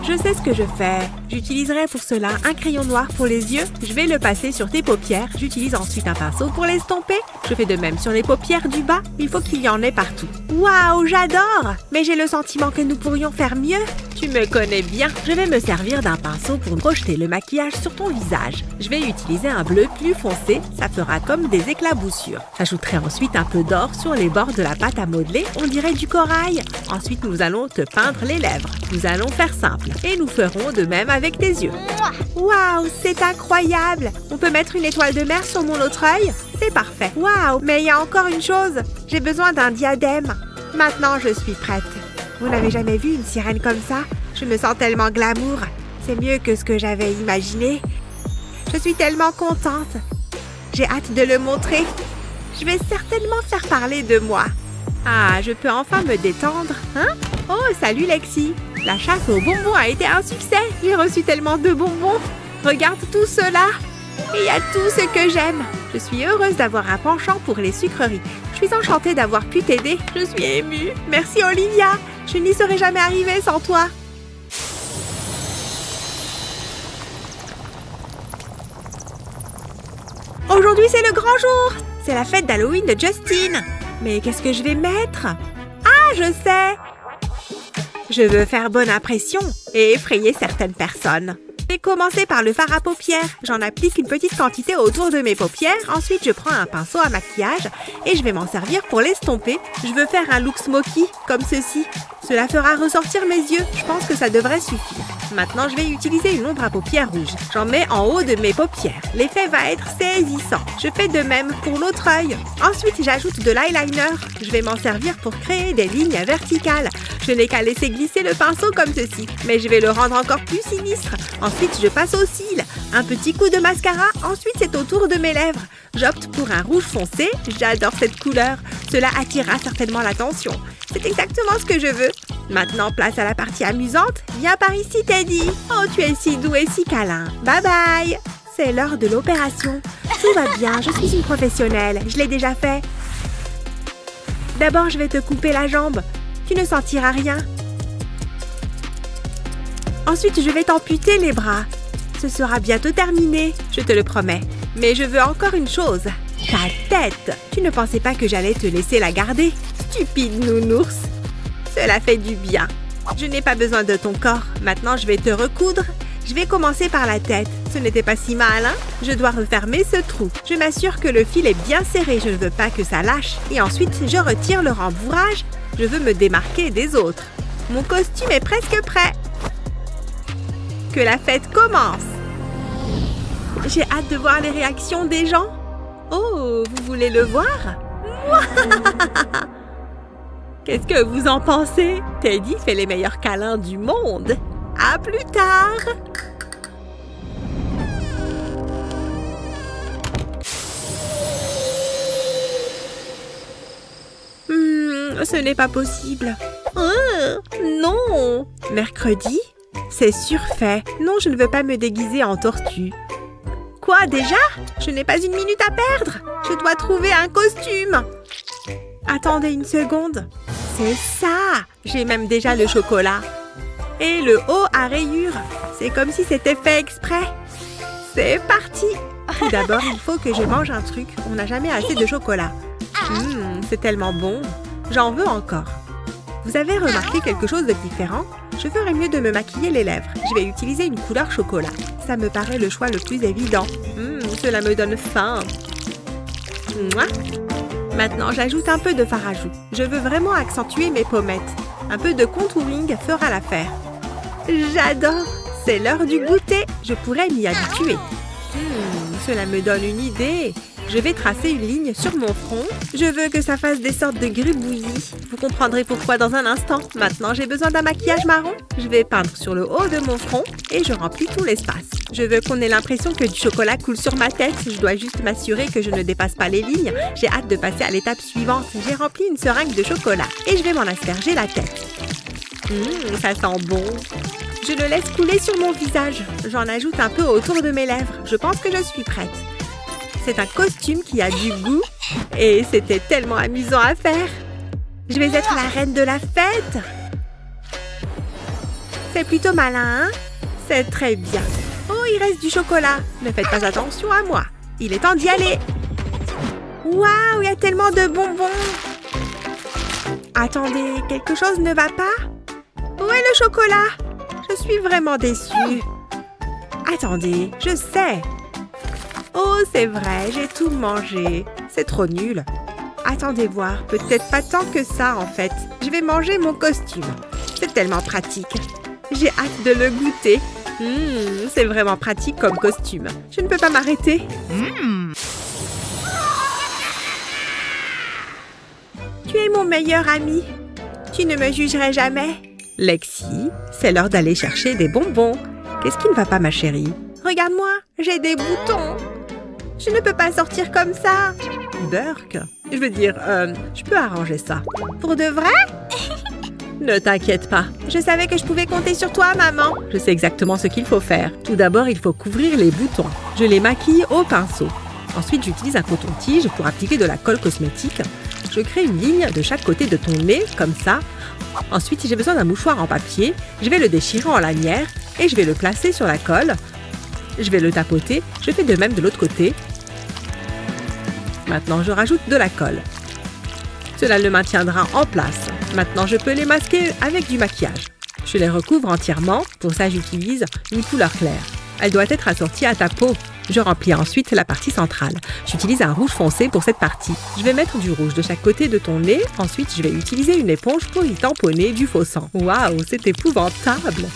Je sais ce que je fais. J'utiliserai pour cela un crayon noir pour les yeux. Je vais le passer sur tes paupières. J'utilise ensuite un pinceau pour l'estomper. Je fais de même sur les paupières du bas. Il faut qu'il y en ait partout. Waouh, j'adore! Mais j'ai le sentiment que nous pourrions faire mieux. Tu me connais bien. Je vais me servir d'un pinceau pour projeter le maquillage sur ton visage. Je vais utiliser un bleu plus foncé. Ça fera comme des éclaboussures. J'ajouterai ensuite un peu d'or sur les bords de la pâte à modeler. On dirait du corail. Ensuite, nous allons te peindre les lèvres. Nous allons faire simple. Et nous ferons de même avec tes yeux. Waouh, c'est incroyable! On peut mettre une étoile de mer sur mon autre œil? C'est parfait. Waouh, mais il y a encore une chose. J'ai besoin d'un diadème. Maintenant, je suis prête. Vous n'avez jamais vu une sirène comme ça? Je me sens tellement glamour. C'est mieux que ce que j'avais imaginé. Je suis tellement contente. J'ai hâte de le montrer. Je vais certainement faire parler de moi. Ah, je peux enfin me détendre, hein? Oh, salut Lexi! La chasse aux bonbons a été un succès! J'ai reçu tellement de bonbons! Regarde tout cela! Et il y a tout ce que j'aime! Je suis heureuse d'avoir un penchant pour les sucreries. Je suis enchantée d'avoir pu t'aider. Je suis émue. Merci Olivia! Je n'y serais jamais arrivée sans toi! Aujourd'hui, c'est le grand jour! C'est la fête d'Halloween de Justine! Mais qu'est-ce que je vais mettre? Ah, je sais! Je veux faire bonne impression et effrayer certaines personnes. Je vais commencer par le fard à paupières. J'en applique une petite quantité autour de mes paupières. Ensuite, je prends un pinceau à maquillage et je vais m'en servir pour l'estomper. Je veux faire un look smoky, comme ceci. Cela fera ressortir mes yeux. Je pense que ça devrait suffire. Maintenant, je vais utiliser une ombre à paupières rouge. J'en mets en haut de mes paupières. L'effet va être saisissant. Je fais de même pour l'autre œil. Ensuite, j'ajoute de l'eyeliner. Je vais m'en servir pour créer des lignes verticales. Je n'ai qu'à laisser glisser le pinceau comme ceci, mais je vais le rendre encore plus sinistre. Ensuite, je passe aux cils. Un petit coup de mascara. Ensuite, c'est au tour de mes lèvres. J'opte pour un rouge foncé. J'adore cette couleur. Cela attirera certainement l'attention. C'est exactement ce que je veux. Maintenant, place à la partie amusante. Viens par ici, Teddy. Oh, tu es si doux et si câlin. Bye bye. C'est l'heure de l'opération. Tout va bien, je suis une professionnelle. Je l'ai déjà fait. D'abord, je vais te couper la jambe. Tu ne sentiras rien. Ensuite, je vais t'amputer les bras. Ce sera bientôt terminé, je te le promets. Mais je veux encore une chose. Ta tête. Tu ne pensais pas que j'allais te laisser la garder? Stupide nounours. Cela fait du bien. Je n'ai pas besoin de ton corps. Maintenant, je vais te recoudre. Je vais commencer par la tête. Ce n'était pas si mal, hein? Je dois refermer ce trou. Je m'assure que le fil est bien serré. Je ne veux pas que ça lâche. Et ensuite, je retire le rembourrage. Je veux me démarquer des autres. Mon costume est presque prêt. Que la fête commence. J'ai hâte de voir les réactions des gens. Oh, vous voulez le voir? Qu'est-ce que vous en pensez? Teddy fait les meilleurs câlins du monde. À plus tard! Ce n'est pas possible. Non! Mercredi? C'est surfait. Non, je ne veux pas me déguiser en tortue. Quoi, déjà? Je n'ai pas une minute à perdre. Je dois trouver un costume. Attendez une seconde. C'est ça! J'ai même déjà le chocolat. Et le haut à rayures. C'est comme si c'était fait exprès. C'est parti! Tout d'abord, il faut que je mange un truc. On n'a jamais assez de chocolat. C'est tellement bon. J'en veux encore. Vous avez remarqué quelque chose de différent? Je ferais mieux de me maquiller les lèvres. Je vais utiliser une couleur chocolat. Ça me paraît le choix le plus évident. Cela me donne faim. Mouah. Maintenant, j'ajoute un peu de fard à joues. Je veux vraiment accentuer mes pommettes. Un peu de contouring fera l'affaire. J'adore! C'est l'heure du goûter. Je pourrais m'y habituer. Cela me donne une idée. Je vais tracer une ligne sur mon front. Je veux que ça fasse des sortes de gribouillis. Vous comprendrez pourquoi dans un instant. Maintenant, j'ai besoin d'un maquillage marron. Je vais peindre sur le haut de mon front et je remplis tout l'espace. Je veux qu'on ait l'impression que du chocolat coule sur ma tête. Je dois juste m'assurer que je ne dépasse pas les lignes. J'ai hâte de passer à l'étape suivante. J'ai rempli une seringue de chocolat et je vais m'en asperger la tête. Ça sent bon. Je le laisse couler sur mon visage. J'en ajoute un peu autour de mes lèvres. Je pense que je suis prête. C'est un costume qui a du goût et c'était tellement amusant à faire. Je vais être la reine de la fête. C'est plutôt malin, hein? C'est très bien. Oh, il reste du chocolat. Ne faites pas attention à moi. Il est temps d'y aller. Waouh, il y a tellement de bonbons. Attendez, quelque chose ne va pas? Où est le chocolat? Je suis vraiment déçue. Attendez, je sais. Oh, c'est vrai, j'ai tout mangé. C'est trop nul. Attendez voir, peut-être pas tant que ça en fait. Je vais manger mon costume. C'est tellement pratique. J'ai hâte de le goûter. C'est vraiment pratique comme costume. Je ne peux pas m'arrêter. Tu es mon meilleur ami. Tu ne me jugerais jamais. Lexi, c'est l'heure d'aller chercher des bonbons. Qu'est-ce qui ne va pas, ma chérie? Regarde-moi, j'ai des boutons. Je ne peux pas sortir comme ça. Burk, je veux dire, je peux arranger ça. Pour de vrai? Ne t'inquiète pas. Je savais que je pouvais compter sur toi, maman. Je sais exactement ce qu'il faut faire. Tout d'abord, il faut couvrir les boutons. Je les maquille au pinceau. Ensuite, j'utilise un coton-tige pour appliquer de la colle cosmétique. Je crée une ligne de chaque côté de ton nez, comme ça. Ensuite, j'ai besoin d'un mouchoir en papier. Je vais le déchirer en lanière et je vais le placer sur la colle. Je vais le tapoter. Je fais de même de l'autre côté. Maintenant, je rajoute de la colle. Cela le maintiendra en place. Maintenant, je peux les masquer avec du maquillage. Je les recouvre entièrement. Pour ça, j'utilise une couleur claire. Elle doit être assortie à ta peau. Je remplis ensuite la partie centrale. J'utilise un rouge foncé pour cette partie. Je vais mettre du rouge de chaque côté de ton nez. Ensuite, je vais utiliser une éponge pour y tamponner du faux sang. Waouh, c'est épouvantable!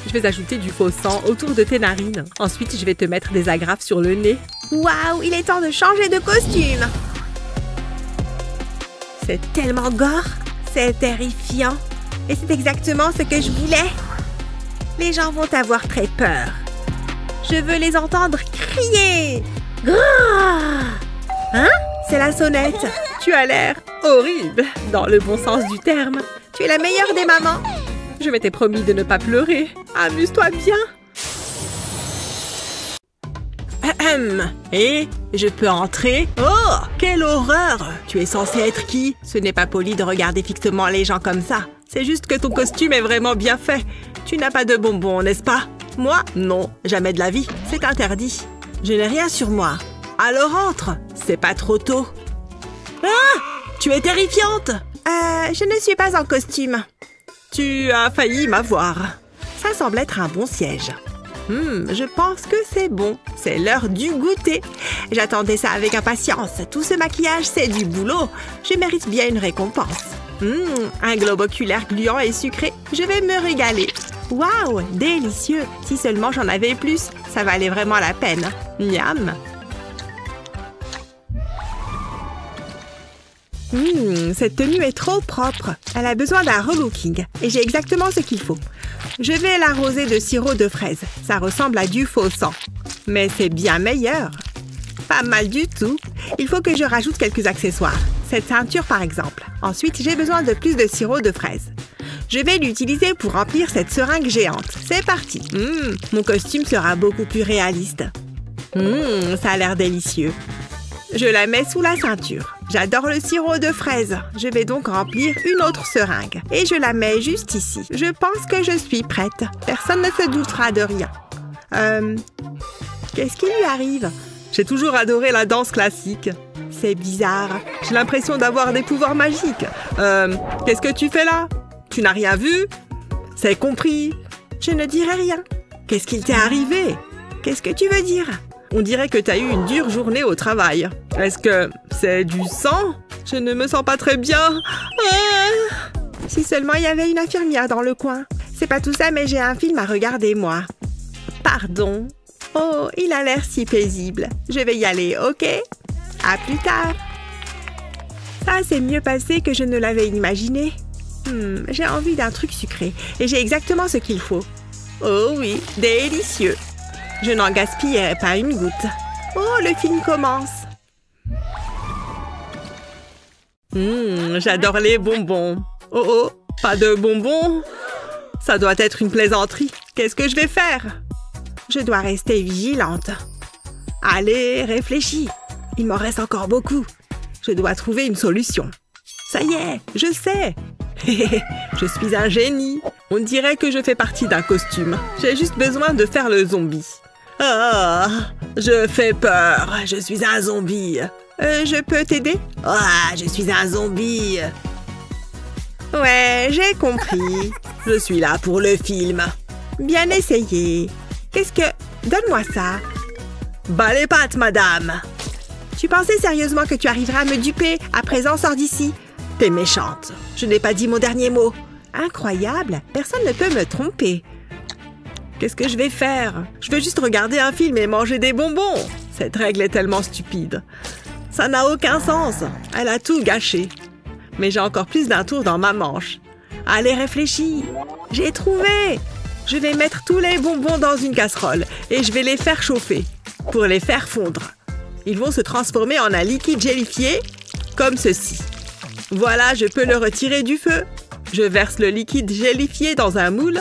Je vais ajouter du faux sang autour de tes narines. Ensuite, je vais te mettre des agrafes sur le nez. Waouh, il est temps de changer de costume. C'est tellement gore. C'est terrifiant. Et c'est exactement ce que je voulais. Les gens vont avoir très peur. Je veux les entendre crier. Grrr! Hein? C'est la sonnette. Tu as l'air horrible, dans le bon sens du terme. Tu es la meilleure des mamans. Je m'étais promis de ne pas pleurer. Amuse-toi bien. Et je peux entrer? Oh, quelle horreur! Tu es censé être qui? Ce n'est pas poli de regarder fixement les gens comme ça. C'est juste que ton costume est vraiment bien fait. Tu n'as pas de bonbons, n'est-ce pas? Moi, non, jamais de la vie. C'est interdit. Je n'ai rien sur moi. Alors entre. C'est pas trop tôt. Ah! Tu es terrifiante! Je ne suis pas en costume. Tu as failli m'avoir. Ça semble être un bon siège. Je pense que c'est bon. C'est l'heure du goûter. J'attendais ça avec impatience. Tout ce maquillage, c'est du boulot. Je mérite bien une récompense. Un globe oculaire gluant et sucré. Je vais me régaler. Waouh, délicieux. Si seulement j'en avais plus, ça valait vraiment la peine. Miam. Cette tenue est trop propre. Elle a besoin d'un relooking. Et j'ai exactement ce qu'il faut. Je vais l'arroser de sirop de fraise. Ça ressemble à du faux sang. Mais c'est bien meilleur. Pas mal du tout. Il faut que je rajoute quelques accessoires. Cette ceinture, par exemple. Ensuite, j'ai besoin de plus de sirop de fraise. Je vais l'utiliser pour remplir cette seringue géante. C'est parti. Mon costume sera beaucoup plus réaliste. Ça a l'air délicieux. Je la mets sous la ceinture. J'adore le sirop de fraise. Je vais donc remplir une autre seringue. Et je la mets juste ici. Je pense que je suis prête. Personne ne se doutera de rien. Qu'est-ce qui lui arrive? J'ai toujours adoré la danse classique. C'est bizarre. J'ai l'impression d'avoir des pouvoirs magiques. Qu'est-ce que tu fais là? Tu n'as rien vu? C'est compris. Je ne dirai rien. Qu'est-ce qu'il t'est arrivé? Qu'est-ce que tu veux dire? On dirait que tu as eu une dure journée au travail. Est-ce que c'est du sang? Je ne me sens pas très bien. Si seulement il y avait une infirmière dans le coin. C'est pas tout ça, mais j'ai un film à regarder, moi. Pardon. Oh, il a l'air si paisible. Je vais y aller, ok? À plus tard. Ça s'est mieux passé que je ne l'avais imaginé. J'ai envie d'un truc sucré. Et j'ai exactement ce qu'il faut. Oh oui, délicieux. Je n'en gaspillerai pas une goutte. Oh, le film commence. J'adore les bonbons. Oh, pas de bonbons? Ça doit être une plaisanterie. Qu'est-ce que je vais faire? Je dois rester vigilante. Allez, réfléchis. Il m'en reste encore beaucoup. Je dois trouver une solution. Ça y est, je sais. Je suis un génie. On dirait que je fais partie d'un costume. J'ai juste besoin de faire le zombie. Ah, je fais peur. Je suis un zombie. Je peux t'aider? Ah, je suis un zombie. Ouais, j'ai compris. Je suis là pour le film. Bien essayé. Qu'est-ce que... Donne-moi ça. Bas les pattes, madame. Tu pensais sérieusement que tu arriverais à me duper? À présent, sors d'ici. T'es méchante. Je n'ai pas dit mon dernier mot. Incroyable. Personne ne peut me tromper. Qu'est-ce que je vais faire? Je vais juste regarder un film et manger des bonbons. Cette règle est tellement stupide. Ça n'a aucun sens. Elle a tout gâché. Mais j'ai encore plus d'un tour dans ma manche. Allez, réfléchis. J'ai trouvé. Je vais mettre tous les bonbons dans une casserole et je vais les faire chauffer pour les faire fondre. Ils vont se transformer en un liquide gélifié comme ceci. Voilà, je peux le retirer du feu. Je verse le liquide gélifié dans un moule.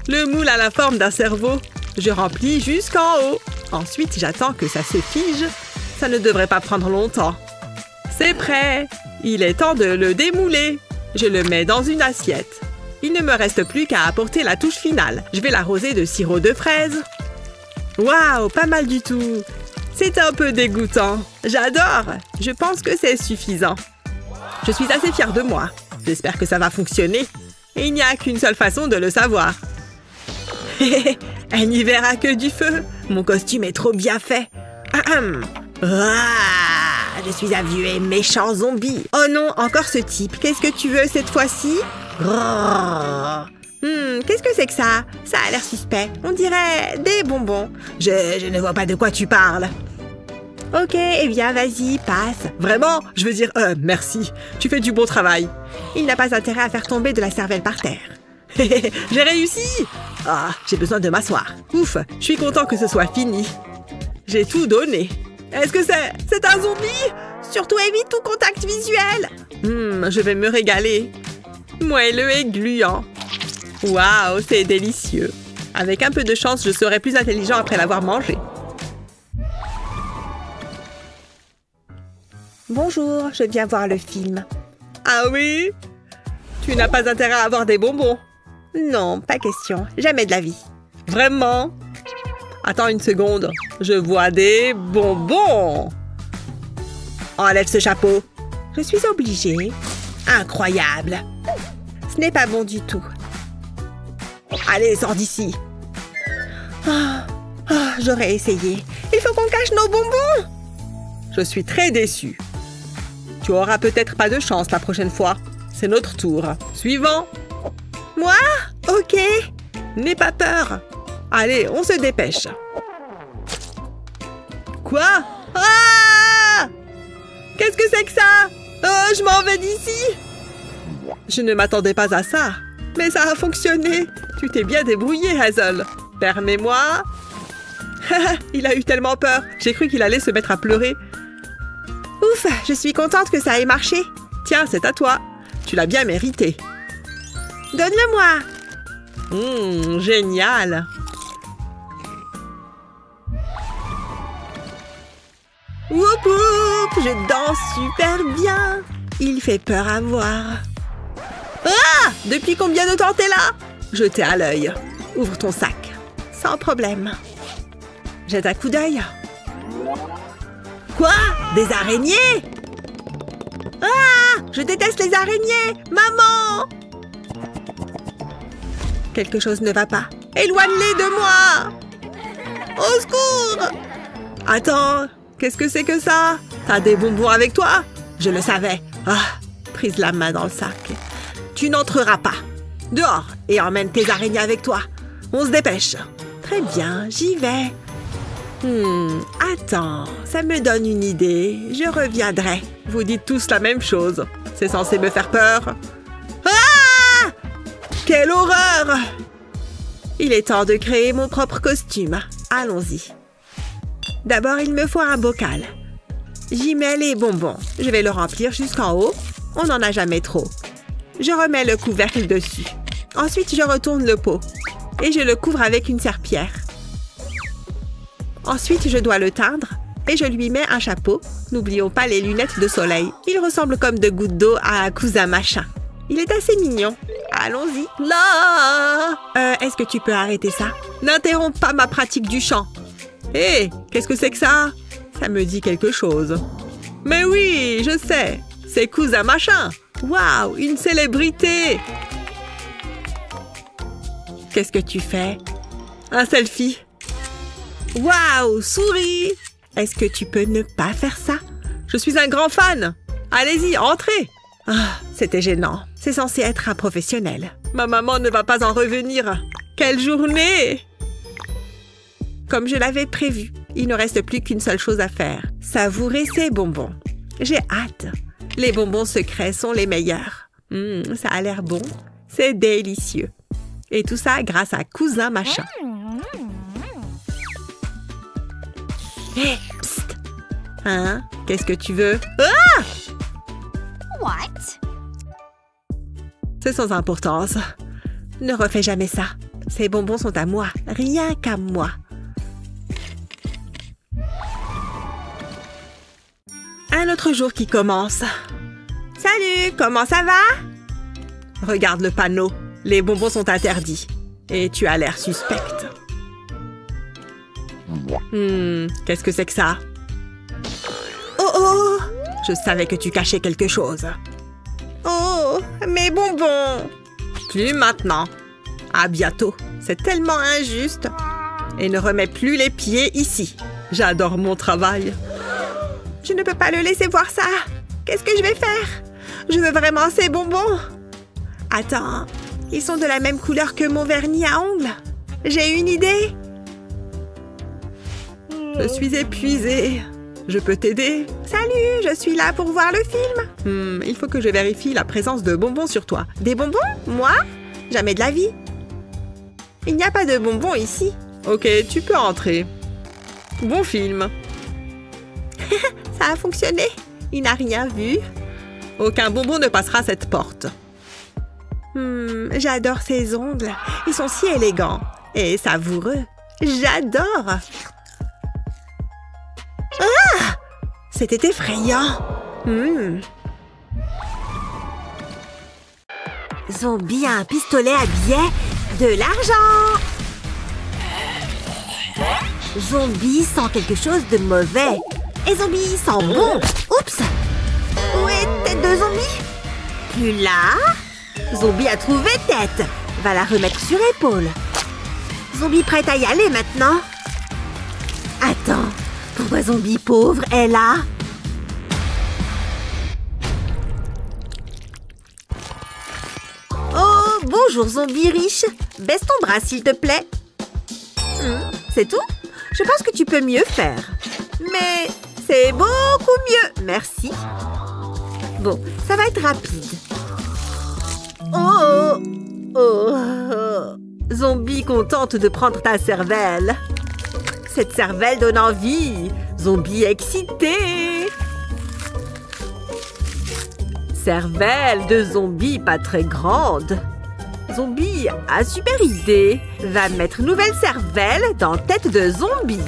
Le moule a la forme d'un cerveau. Je remplis jusqu'en haut. Ensuite, j'attends que ça se fige. Ça ne devrait pas prendre longtemps. C'est prêt. Il est temps de le démouler. Je le mets dans une assiette. Il ne me reste plus qu'à apporter la touche finale. Je vais l'arroser de sirop de fraise. Waouh, pas mal du tout. C'est un peu dégoûtant. J'adore. Je pense que c'est suffisant. Je suis assez fière de moi. J'espère que ça va fonctionner. Et il n'y a qu'une seule façon de le savoir. Elle n'y verra que du feu. Mon costume est trop bien fait. Je suis un vieux et méchant zombie. Oh non, encore ce type. Qu'est-ce que tu veux cette fois-ci? Qu'est-ce que c'est que ça? Ça a l'air suspect. On dirait des bonbons. Je ne vois pas de quoi tu parles. Ok, eh bien, vas-y, passe. Vraiment? Je veux dire, merci. Tu fais du bon travail. Il n'a pas intérêt à faire tomber de la cervelle par terre. J'ai réussi! Ah, j'ai besoin de m'asseoir. Ouf, je suis content que ce soit fini. J'ai tout donné. Est-ce que c'est un zombie? Surtout évite tout contact visuel. Je vais me régaler. Moelleux et gluant. Waouh, c'est délicieux. Avec un peu de chance, je serai plus intelligent après l'avoir mangé. Bonjour, je viens voir le film. Ah oui? Tu n'as pas intérêt à avoir des bonbons? Non, pas question. Jamais de la vie. Vraiment? Attends une seconde. Je vois des bonbons. Enlève ce chapeau. Je suis obligée. Incroyable. Ce n'est pas bon du tout. Allez, sors d'ici. J'aurais essayé. Il faut qu'on cache nos bonbons. Je suis très déçue. Tu auras peut-être pas de chance la prochaine fois. C'est notre tour. Suivant. Moi? Ok. N'aie pas peur. Allez, on se dépêche. Quoi? Ah! Qu'est-ce que c'est que ça? Oh, je m'en vais d'ici. Je ne m'attendais pas à ça. Mais ça a fonctionné. Tu t'es bien débrouillé, Hazel. Permets-moi. Il a eu tellement peur. J'ai cru qu'il allait se mettre à pleurer. Ouf, je suis contente que ça ait marché. Tiens, c'est à toi. Tu l'as bien mérité. Donne-le-moi. Génial. Whoop whoop, je danse super bien. Il fait peur à voir. Ah! Depuis combien de temps t'es là? Jetez à l'œil. Ouvre ton sac. Sans problème. Jette un coup d'œil. Quoi? Des araignées? Ah! Je déteste les araignées! Maman! Quelque chose ne va pas. Éloigne-les de moi! Au secours! Attends, qu'est-ce que c'est que ça? T'as des bonbons avec toi? Je le savais. Prise la main dans le sac. Tu n'entreras pas. Dehors et emmène tes araignées avec toi. On se dépêche. Très bien, j'y vais. Attends, ça me donne une idée. Je reviendrai. Vous dites tous la même chose. C'est censé me faire peur. Ah! Quelle horreur! Il est temps de créer mon propre costume. Allons-y. D'abord, il me faut un bocal. J'y mets les bonbons. Je vais le remplir jusqu'en haut. On n'en a jamais trop. Je remets le couvercle dessus. Ensuite, je retourne le pot. Et je le couvre avec une serpillière. Ensuite, je dois le teindre et je lui mets un chapeau. N'oublions pas les lunettes de soleil. Il ressemble comme de gouttes d'eau à un cousin machin. Il est assez mignon. Allons-y. Là! Est-ce que tu peux arrêter ça? N'interromps pas ma pratique du chant. Hé, qu'est-ce que c'est que ça? Ça me dit quelque chose. Mais oui, je sais. C'est cousin machin. Waouh, une célébrité! Qu'est-ce que tu fais? Un selfie. Waouh, souris! Est-ce que tu peux ne pas faire ça? Je suis un grand fan. Allez-y, entrez. C'était gênant. C'est censé être un professionnel. Ma maman ne va pas en revenir. Quelle journée! Comme je l'avais prévu, il ne reste plus qu'une seule chose à faire. Savourer ces bonbons. J'ai hâte. Les bonbons secrets sont les meilleurs. Ça a l'air bon. C'est délicieux. Et tout ça grâce à cousin machin. Hé, psst! Hein? Qu'est-ce que tu veux? Ah! What? C'est sans importance. Ne refais jamais ça. Ces bonbons sont à moi. Rien qu'à moi. Un autre jour qui commence. Salut, comment ça va? Regarde le panneau. Les bonbons sont interdits. Et tu as l'air suspecte. Qu'est-ce que c'est que ça? Oh oh! Je savais que tu cachais quelque chose. Oh, mes bonbons! Plus maintenant. À bientôt. C'est tellement injuste. Et ne remets plus les pieds ici. J'adore mon travail. Je ne peux pas le laisser voir ça. Qu'est-ce que je vais faire? Je veux vraiment ces bonbons. Attends, ils sont de la même couleur que mon vernis à ongles. J'ai une idée. Je suis épuisée. Je peux t'aider? Salut, je suis là pour voir le film. Il faut que je vérifie la présence de bonbons sur toi. Des bonbons? Moi? Jamais de la vie. Il n'y a pas de bonbons ici. Ok, tu peux entrer. Bon film. Ça a fonctionné. Il n'a rien vu. Aucun bonbon ne passera cette porte. J'adore ses ongles. Ils sont si élégants et savoureux. J'adore. Ah! C'était effrayant. Zombie a un pistolet à billets. De l'argent. Zombie sent quelque chose de mauvais. Et Zombie sent bon. Oups! Où est tête de Zombie? Plus là. Zombie a trouvé tête. Va la remettre sur épaule. Zombie prête à y aller maintenant. Attends, pourquoi Zombie pauvre est là? Oh, bonjour Zombie riche. Baisse ton bras s'il te plaît. C'est tout? Je pense que tu peux mieux faire. Mais c'est beaucoup mieux. Merci. Bon, ça va être rapide. Oh! Zombie contente de prendre ta cervelle. Cette cervelle donne envie. Zombie excité. Cervelle de zombie pas très grande. Zombie a super idée. Va mettre nouvelle cervelle dans tête de zombie.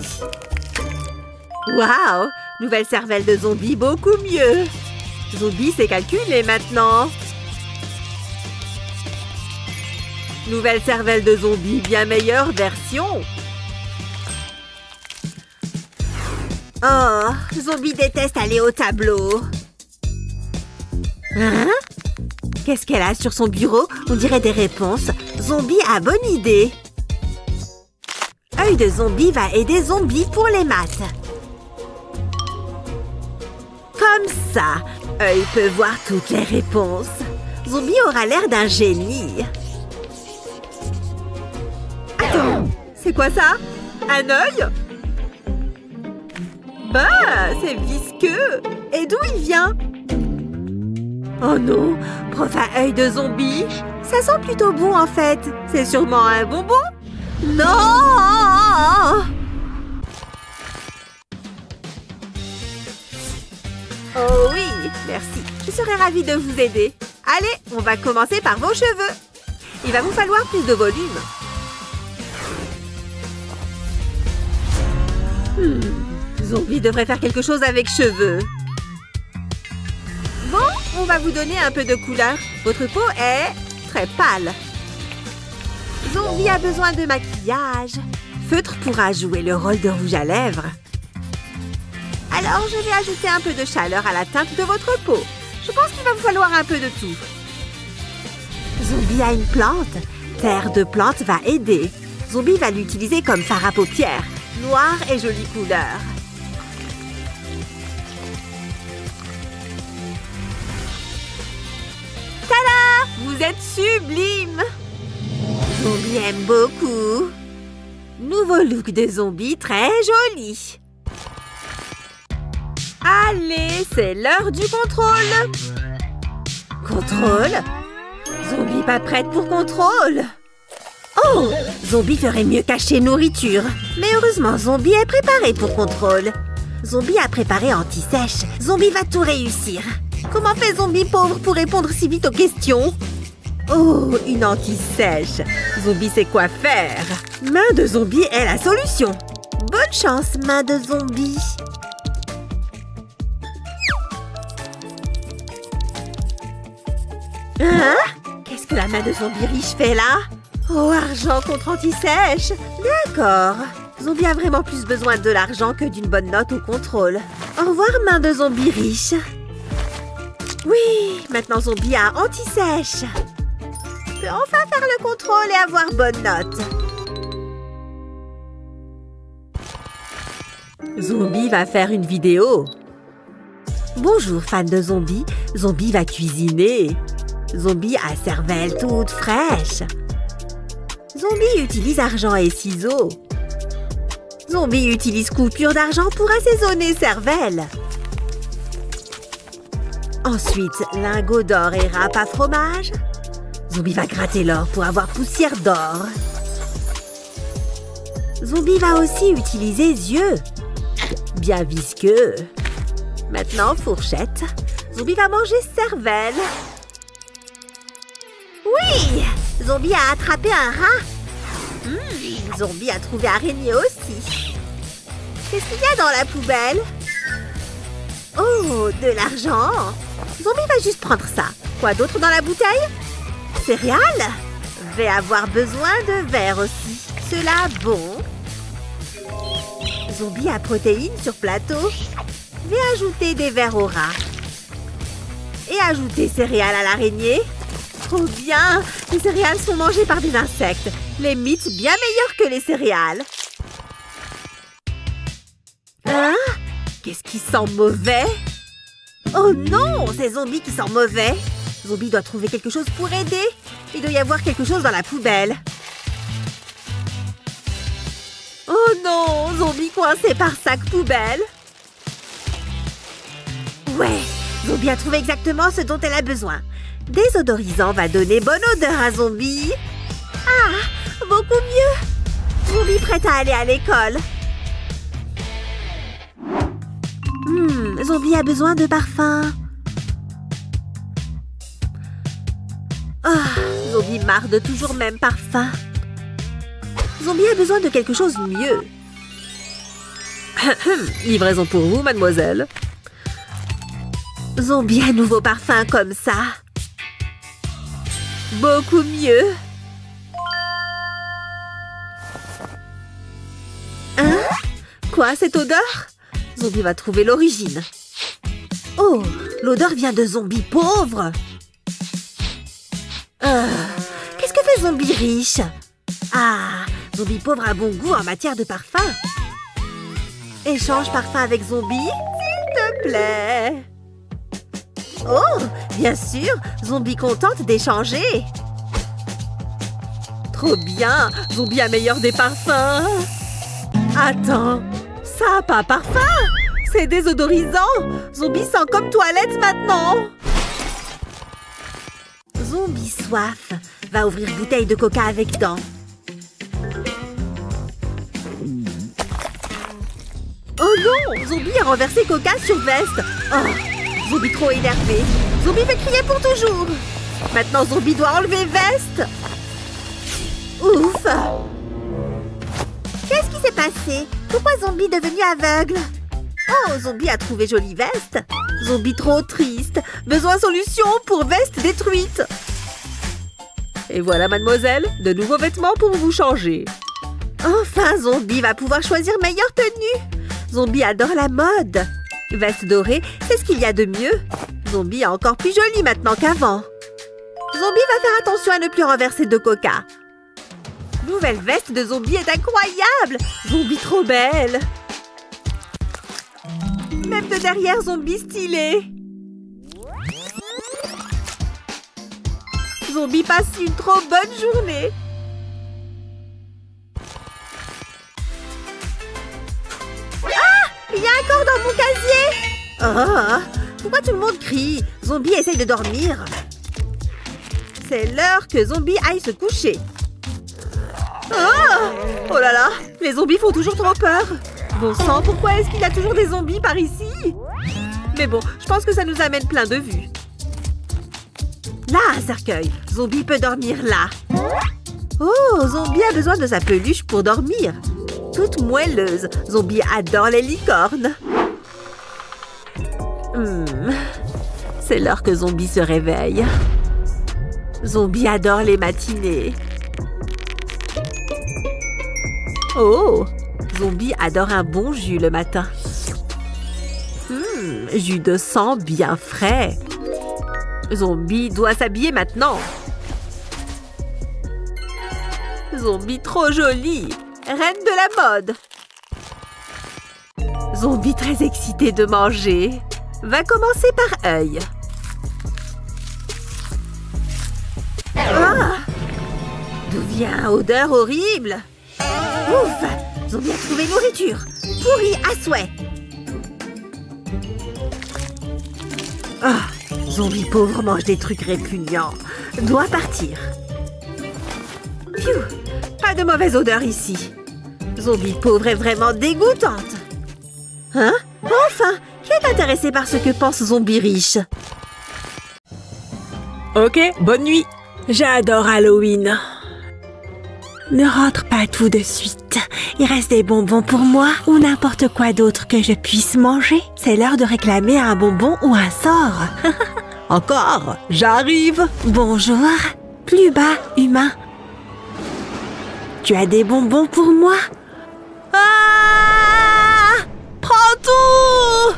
Waouh! Nouvelle cervelle de zombie beaucoup mieux. Zombie sait calculer maintenant. Nouvelle cervelle de zombie, bien meilleure version. Oh, Zombie déteste aller au tableau. Hein? Qu'est-ce qu'elle a sur son bureau? On dirait des réponses. Zombie a bonne idée. Œil de zombie va aider Zombie pour les maths. Comme ça, Œil peut voir toutes les réponses. Zombie aura l'air d'un génie. Attends, c'est quoi ça? Un œil? Bah, c'est visqueux. Et d'où il vient? Oh non, prof à œil de zombie. Ça sent plutôt bon en fait. C'est sûrement un bonbon? Non! Oh oui, merci. Je serais ravie de vous aider. Allez, on va commencer par vos cheveux. Il va vous falloir plus de volume. Zombie devrait faire quelque chose avec cheveux. Bon, on va vous donner un peu de couleur. Votre peau est très pâle. Zombie a besoin de maquillage. Feutre pourra jouer le rôle de rouge à lèvres. Alors, je vais ajouter un peu de chaleur à la teinte de votre peau. Je pense qu'il va vous falloir un peu de tout. Zombie a une plante. Terre de plante va aider. Zombie va l'utiliser comme fard à paupières. Noir et jolie couleur. Tada! Vous êtes sublime! Zombie aime beaucoup. Nouveau look de zombie très joli. Allez, c'est l'heure du contrôle. Contrôle? Zombie pas prête pour contrôle. Oh! Zombie ferait mieux cacher nourriture. Mais heureusement, Zombie est préparé pour contrôle. Zombie a préparé anti-sèche. Zombie va tout réussir. Comment fait Zombie pauvre pour répondre si vite aux questions? Oh, une anti-sèche. Zombie sait quoi faire. Main de Zombie est la solution. Bonne chance, main de Zombie. Hein? Qu'est-ce que la main de Zombie riche fait là? Oh, argent contre anti-sèche. D'accord. Zombie a vraiment plus besoin de l'argent que d'une bonne note au contrôle. Au revoir, main de Zombie riche. Oui, maintenant Zombie a anti-sèche. peux enfin faire le contrôle et avoir bonne note. Zombie va faire une vidéo. Bonjour, fan de Zombie. Zombie va cuisiner. Zombie a cervelle toute fraîche. Zombie utilise argent et ciseaux. Zombie utilise coupure d'argent pour assaisonner cervelle. Ensuite, lingot d'or et râpe à fromage. Zombie va gratter l'or pour avoir poussière d'or. Zombie va aussi utiliser yeux. Bien visqueux. Maintenant, fourchette. Zombie va manger cervelle. Oui! Zombie a attrapé un rat. Zombie a trouvé araignée aussi. Qu'est-ce qu'il y a dans la poubelle? Oh, de l'argent. Zombie va juste prendre ça. Quoi d'autre dans la bouteille? Céréales? Vais avoir besoin de verre aussi. Cela bon. Zombie a protéines sur plateau. Vais ajouter des verres au rat. Et ajouter céréales à l'araignée. Trop bien! Les céréales sont mangées par des insectes. Les mythes bien meilleurs que les céréales. Hein? Qu'est-ce qui sent mauvais? Oh non! C'est Zombie qui sent mauvais. Zombie doit trouver quelque chose pour aider. Il doit y avoir quelque chose dans la poubelle. Oh non! Zombie coincé par sac poubelle. Ouais! Zombie a trouvé exactement ce dont elle a besoin. Désodorisant va donner bonne odeur à Zombie. Ah! Beaucoup mieux! Zombie prête à aller à l'école. Zombie a besoin de parfum. Zombie marre de toujours même parfum. Zombie a besoin de quelque chose de mieux. Livraison pour vous, mademoiselle. Zombie a nouveau parfum comme ça. Beaucoup mieux. Hein? Quoi, cette odeur? Zombie va trouver l'origine. Oh, l'odeur vient de Zombie pauvre. Qu'est-ce que fait Zombie riche? Ah, Zombie pauvre a bon goût en matière de parfum. Échange parfum avec Zombie, s'il te plaît. Oh, bien sûr, Zombie contente d'échanger. Trop bien, Zombie a meilleur des parfums. Attends, ça a pas parfum. C'est désodorisant. Zombie sent comme toilette maintenant. Zombie soif va ouvrir bouteille de coca avec dents. Oh non, Zombie a renversé coca sur veste. Oh, Zombie trop énervé. Zombie fait crier pour toujours. Maintenant, Zombie doit enlever veste. Ouf. Qu'est-ce qui s'est passé? Pourquoi Zombie est devenu aveugle? Oh, Zombie a trouvé jolie veste. Zombie trop triste. Besoin de solution pour veste détruite. Et voilà, mademoiselle, de nouveaux vêtements pour vous changer. Enfin, Zombie va pouvoir choisir meilleure tenue. Zombie adore la mode. Veste dorée, c'est ce qu'il y a de mieux. Zombie est encore plus jolie maintenant qu'avant. Zombie va faire attention à ne plus renverser de coca. Nouvelle veste de Zombie est incroyable. Zombie trop belle. Même de derrière, Zombie stylé. Zombie passe une trop bonne journée. Ah! Il y a un corps dans mon casier. Oh! Pourquoi tout le monde crie? Zombie essaye de dormir. C'est l'heure que Zombie aille se coucher. Oh! Oh là là! Les zombies font toujours trop peur. Bon sang, pourquoi est-ce qu'il y a toujours des zombies par ici? Mais bon, je pense que ça nous amène plein de vues. Là, un cercueil. Zombie peut dormir là. Oh, Zombie a besoin de sa peluche pour dormir. Toute moelleuse. Zombie adore les licornes. C'est l'heure que Zombie se réveille. Zombie adore les matinées. Oh! Zombie adore un bon jus le matin. Jus de sang bien frais. Zombie doit s'habiller maintenant. Zombie trop jolie. Reine de la mode. Zombie très excité de manger. Va commencer par œil. Ah! D'où vient odeur horrible? Ouf! Zombie a trouvé nourriture. Pourrie à souhait. Ah! Zombie pauvre mange des trucs répugnants. Doit partir. Phew! Pas de mauvaise odeur ici. Zombie pauvre est vraiment dégoûtante. Hein? Enfin! Qui est intéressé par ce que pense Zombie riche? Ok, bonne nuit. J'adore Halloween. Ne rentre pas tout de suite. Il reste des bonbons pour moi ou n'importe quoi d'autre que je puisse manger. C'est l'heure de réclamer un bonbon ou un sort. Encore? J'arrive. Bonjour. Plus bas, humain. Tu as des bonbons pour moi? Ah! Prends tout!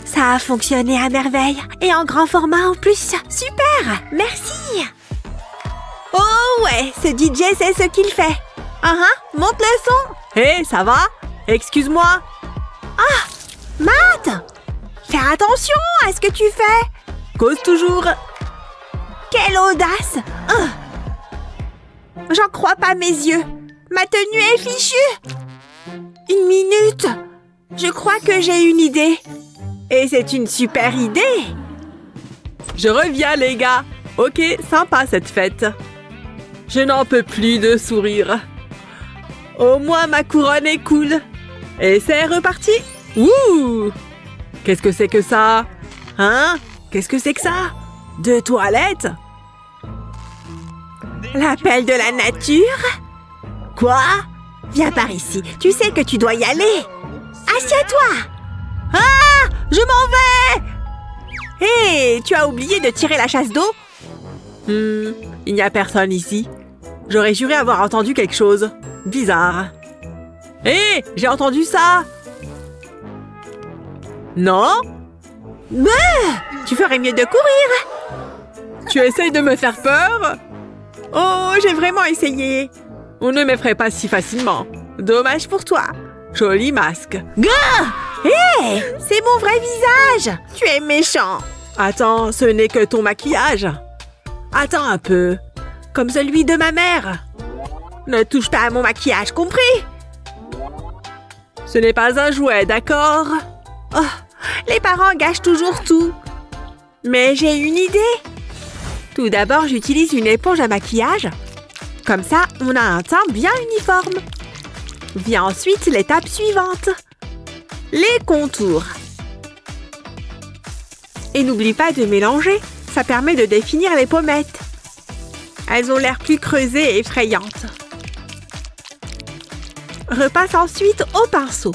Ça a fonctionné à merveille. Et en grand format en plus. Super! Merci! Oh ouais, ce DJ sait ce qu'il fait. Monte le son. Hé, ça va? Excuse-moi. Ah! Matt! Fais attention à ce que tu fais! Cause toujours. Quelle audace! J'en crois pas mes yeux. Ma tenue est fichue. Une minute. Je crois que j'ai une idée. Et c'est une super idée. Je reviens, les gars. Ok, sympa cette fête. Je n'en peux plus de sourire. Au moins, ma couronne est cool. Et c'est reparti. Ouh! Qu'est-ce que c'est que ça? Hein? Qu'est-ce que c'est que ça? Deux toilettes? L'appel de la nature? Quoi? Viens par ici. Tu sais que tu dois y aller. Assieds-toi. Ah! Je m'en vais! Hé, tu as oublié de tirer la chasse d'eau? Il n'y a personne ici. J'aurais juré avoir entendu quelque chose. Bizarre. Hé, j'ai entendu ça! Non? Mais tu ferais mieux de courir. Tu essayes de me faire peur? Oh, j'ai vraiment essayé. On ne m'effraie pas si facilement. Dommage pour toi. Joli masque. Gars! Hé! C'est mon vrai visage! Tu es méchant! Attends, ce n'est que ton maquillage. Attends un peu. Comme celui de ma mère. Ne touche pas à mon maquillage, compris? Ce n'est pas un jouet, d'accord? Oh, les parents gâchent toujours tout. Mais j'ai une idée. Tout d'abord, j'utilise une éponge à maquillage. Comme ça, on a un teint bien uniforme. Vient ensuite l'étape suivante. Les contours. Et n'oublie pas de mélanger. Ça permet de définir les pommettes. Elles ont l'air plus creusées et effrayantes. Repasse ensuite au pinceau.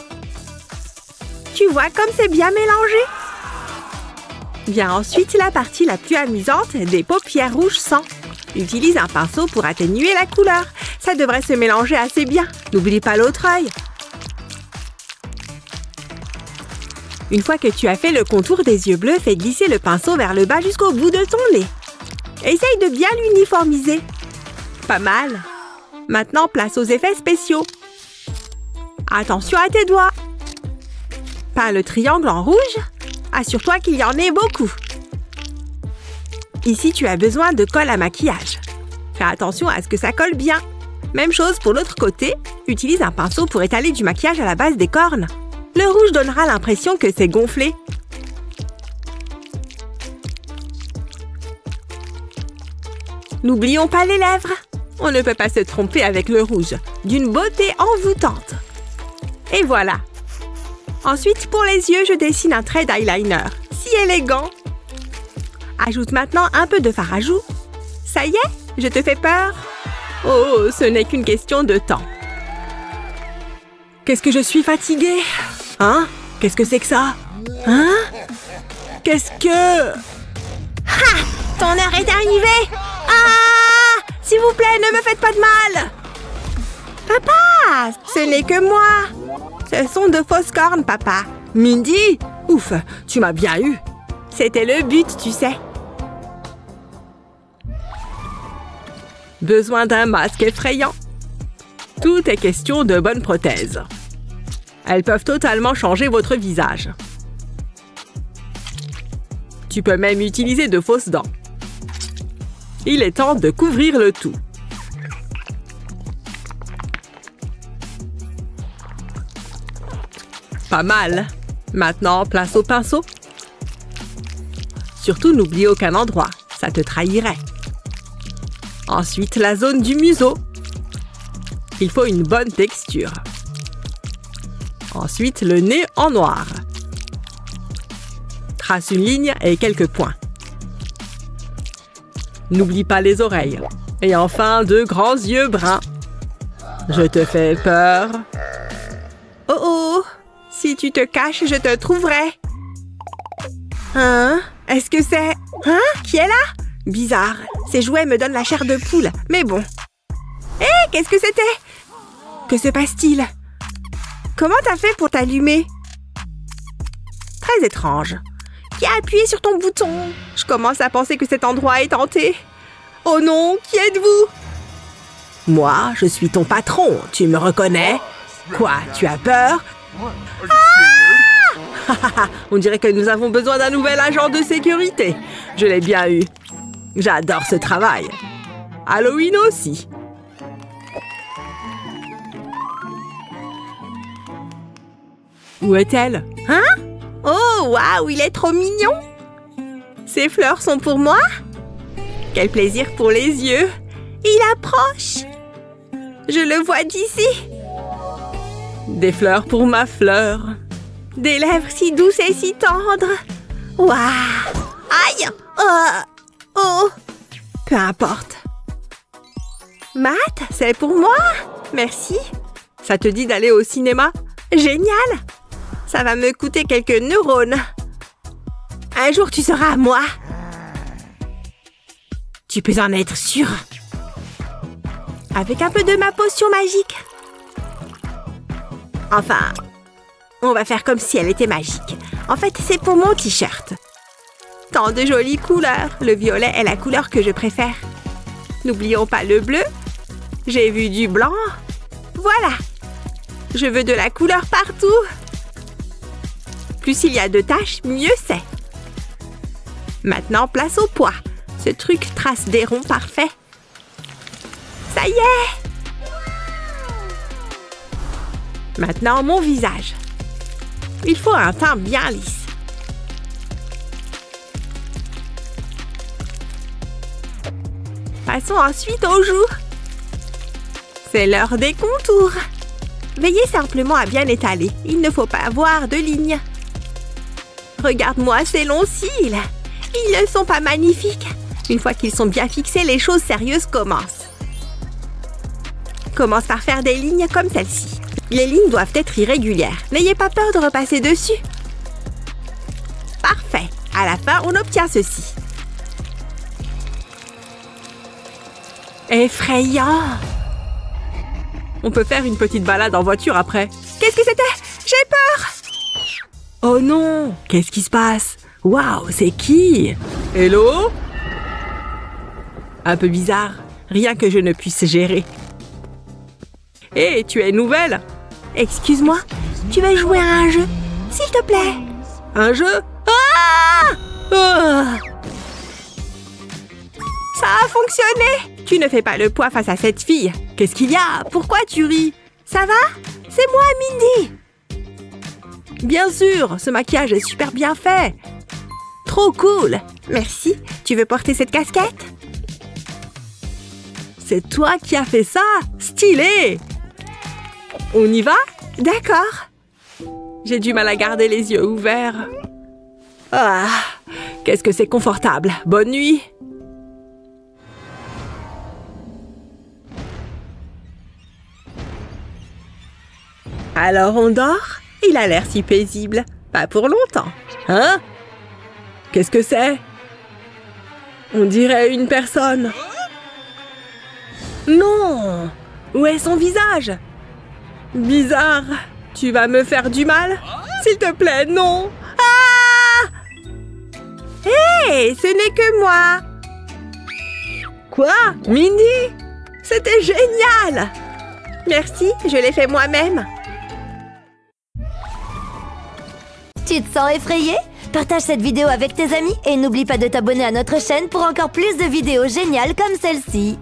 Tu vois comme c'est bien mélangé? Vient ensuite la partie la plus amusante, des paupières rouges sang. Utilise un pinceau pour atténuer la couleur. Ça devrait se mélanger assez bien. N'oublie pas l'autre œil. Une fois que tu as fait le contour des yeux bleus, fais glisser le pinceau vers le bas jusqu'au bout de ton nez. Essaye de bien l'uniformiser. Pas mal. Maintenant, place aux effets spéciaux. Attention à tes doigts. Peins le triangle en rouge. Assure-toi qu'il y en ait beaucoup. Ici, tu as besoin de colle à maquillage. Fais attention à ce que ça colle bien. Même chose pour l'autre côté. Utilise un pinceau pour étaler du maquillage à la base des cornes. Le rouge donnera l'impression que c'est gonflé. N'oublions pas les lèvres. On ne peut pas se tromper avec le rouge. D'une beauté envoûtante. Et voilà. Ensuite, pour les yeux, je dessine un trait d'eyeliner. Si élégant. Ajoute maintenant un peu de fard à joues. Ça y est, je te fais peur? Oh, ce n'est qu'une question de temps. Qu'est-ce que je suis fatiguée? Hein? Qu'est-ce que c'est que ça? Hein? Qu'est-ce que... Ha! Ton heure est arrivée! Ah! S'il vous plaît, ne me faites pas de mal! Papa! Ce n'est que moi! Ce sont de fausses cornes, papa. Mindy? Ouf, tu m'as bien eu. C'était le but, tu sais. Besoin d'un masque effrayant? Tout est question de bonnes prothèses. Elles peuvent totalement changer votre visage. Tu peux même utiliser de fausses dents. Il est temps de couvrir le tout. Pas mal. Maintenant, place au pinceau. Surtout, n'oublie aucun endroit. Ça te trahirait. Ensuite, la zone du museau. Il faut une bonne texture. Ensuite, le nez en noir. Trace une ligne et quelques points. N'oublie pas les oreilles. Et enfin, 2 grands yeux bruns. Je te fais peur. Oh oh! Si tu te caches, je te trouverai. Hein? Est-ce que c'est... Hein? Qui est là? Bizarre. Ces jouets me donnent la chair de poule. Mais bon. Hé, qu'est-ce que c'était? Que se passe-t-il? Comment t'as fait pour t'allumer? Très étrange. Qui a appuyé sur ton bouton? Je commence à penser que cet endroit est hanté. Oh non, qui êtes-vous? Moi, je suis ton patron. Tu me reconnais? Quoi, tu as peur? On dirait que nous avons besoin d'un nouvel agent de sécurité. Je l'ai bien eu. J'adore ce travail. Halloween aussi. Où est-elle? Hein? Oh, waouh, il est trop mignon! Ces fleurs sont pour moi? Quel plaisir pour les yeux! Il approche! Je le vois d'ici! Des fleurs pour ma fleur. Des lèvres si douces et si tendres! Waouh! Aïe! Oh! Peu importe. Matt, c'est pour moi? Merci. Ça te dit d'aller au cinéma? Génial! Ça va me coûter quelques neurones. Un jour, tu seras à moi. Tu peux en être sûr. Avec un peu de ma potion magique. Enfin, on va faire comme si elle était magique. En fait, c'est pour mon t-shirt. Tant de jolies couleurs. Le violet est la couleur que je préfère. N'oublions pas le bleu. J'ai vu du blanc. Voilà. Je veux de la couleur partout. Plus il y a de taches, mieux c'est. Maintenant, place au poids. Ce truc trace des ronds parfaits. Ça y est! Maintenant, mon visage. Il faut un teint bien lisse. Passons ensuite aux joues. C'est l'heure des contours. Veillez simplement à bien étaler. Il ne faut pas avoir de lignes. Regarde-moi ces longs cils. Ils ne sont pas magnifiques. Une fois qu'ils sont bien fixés, les choses sérieuses commencent. Commence par faire des lignes comme celle-ci. Les lignes doivent être irrégulières. N'ayez pas peur de repasser dessus. Parfait. À la fin, on obtient ceci. Effrayant. On peut faire une petite balade en voiture après. Qu'est-ce que c'était? J'ai peur! Oh non! Qu'est-ce qui se passe? Waouh, c'est qui? Hello? Un peu bizarre. Rien que je ne puisse gérer. Hé, tu es nouvelle? Excuse-moi, tu veux jouer à un jeu? S'il te plaît. Un jeu? Ah! Ah! Ça a fonctionné! Tu ne fais pas le poids face à cette fille. Qu'est-ce qu'il y a? Pourquoi tu ris? Ça va? C'est moi, Mindy. Bien sûr, ce maquillage est super bien fait. Trop cool. Merci. Tu veux porter cette casquette? C'est toi qui as fait ça? Stylé! On y va? D'accord. J'ai du mal à garder les yeux ouverts. Ah, qu'est-ce que c'est confortable. Bonne nuit. Alors on dort? Il a l'air si paisible. Pas pour longtemps. Hein? Qu'est-ce que c'est? On dirait une personne. Non! Où est son visage? Bizarre. Tu vas me faire du mal? S'il te plaît, non! Ah! Hé, ce n'est que moi. Quoi? Mindy? C'était génial! Merci, je l'ai fait moi-même. Tu te sens effrayé? Partage cette vidéo avec tes amis et n'oublie pas de t'abonner à notre chaîne pour encore plus de vidéos géniales comme celle-ci.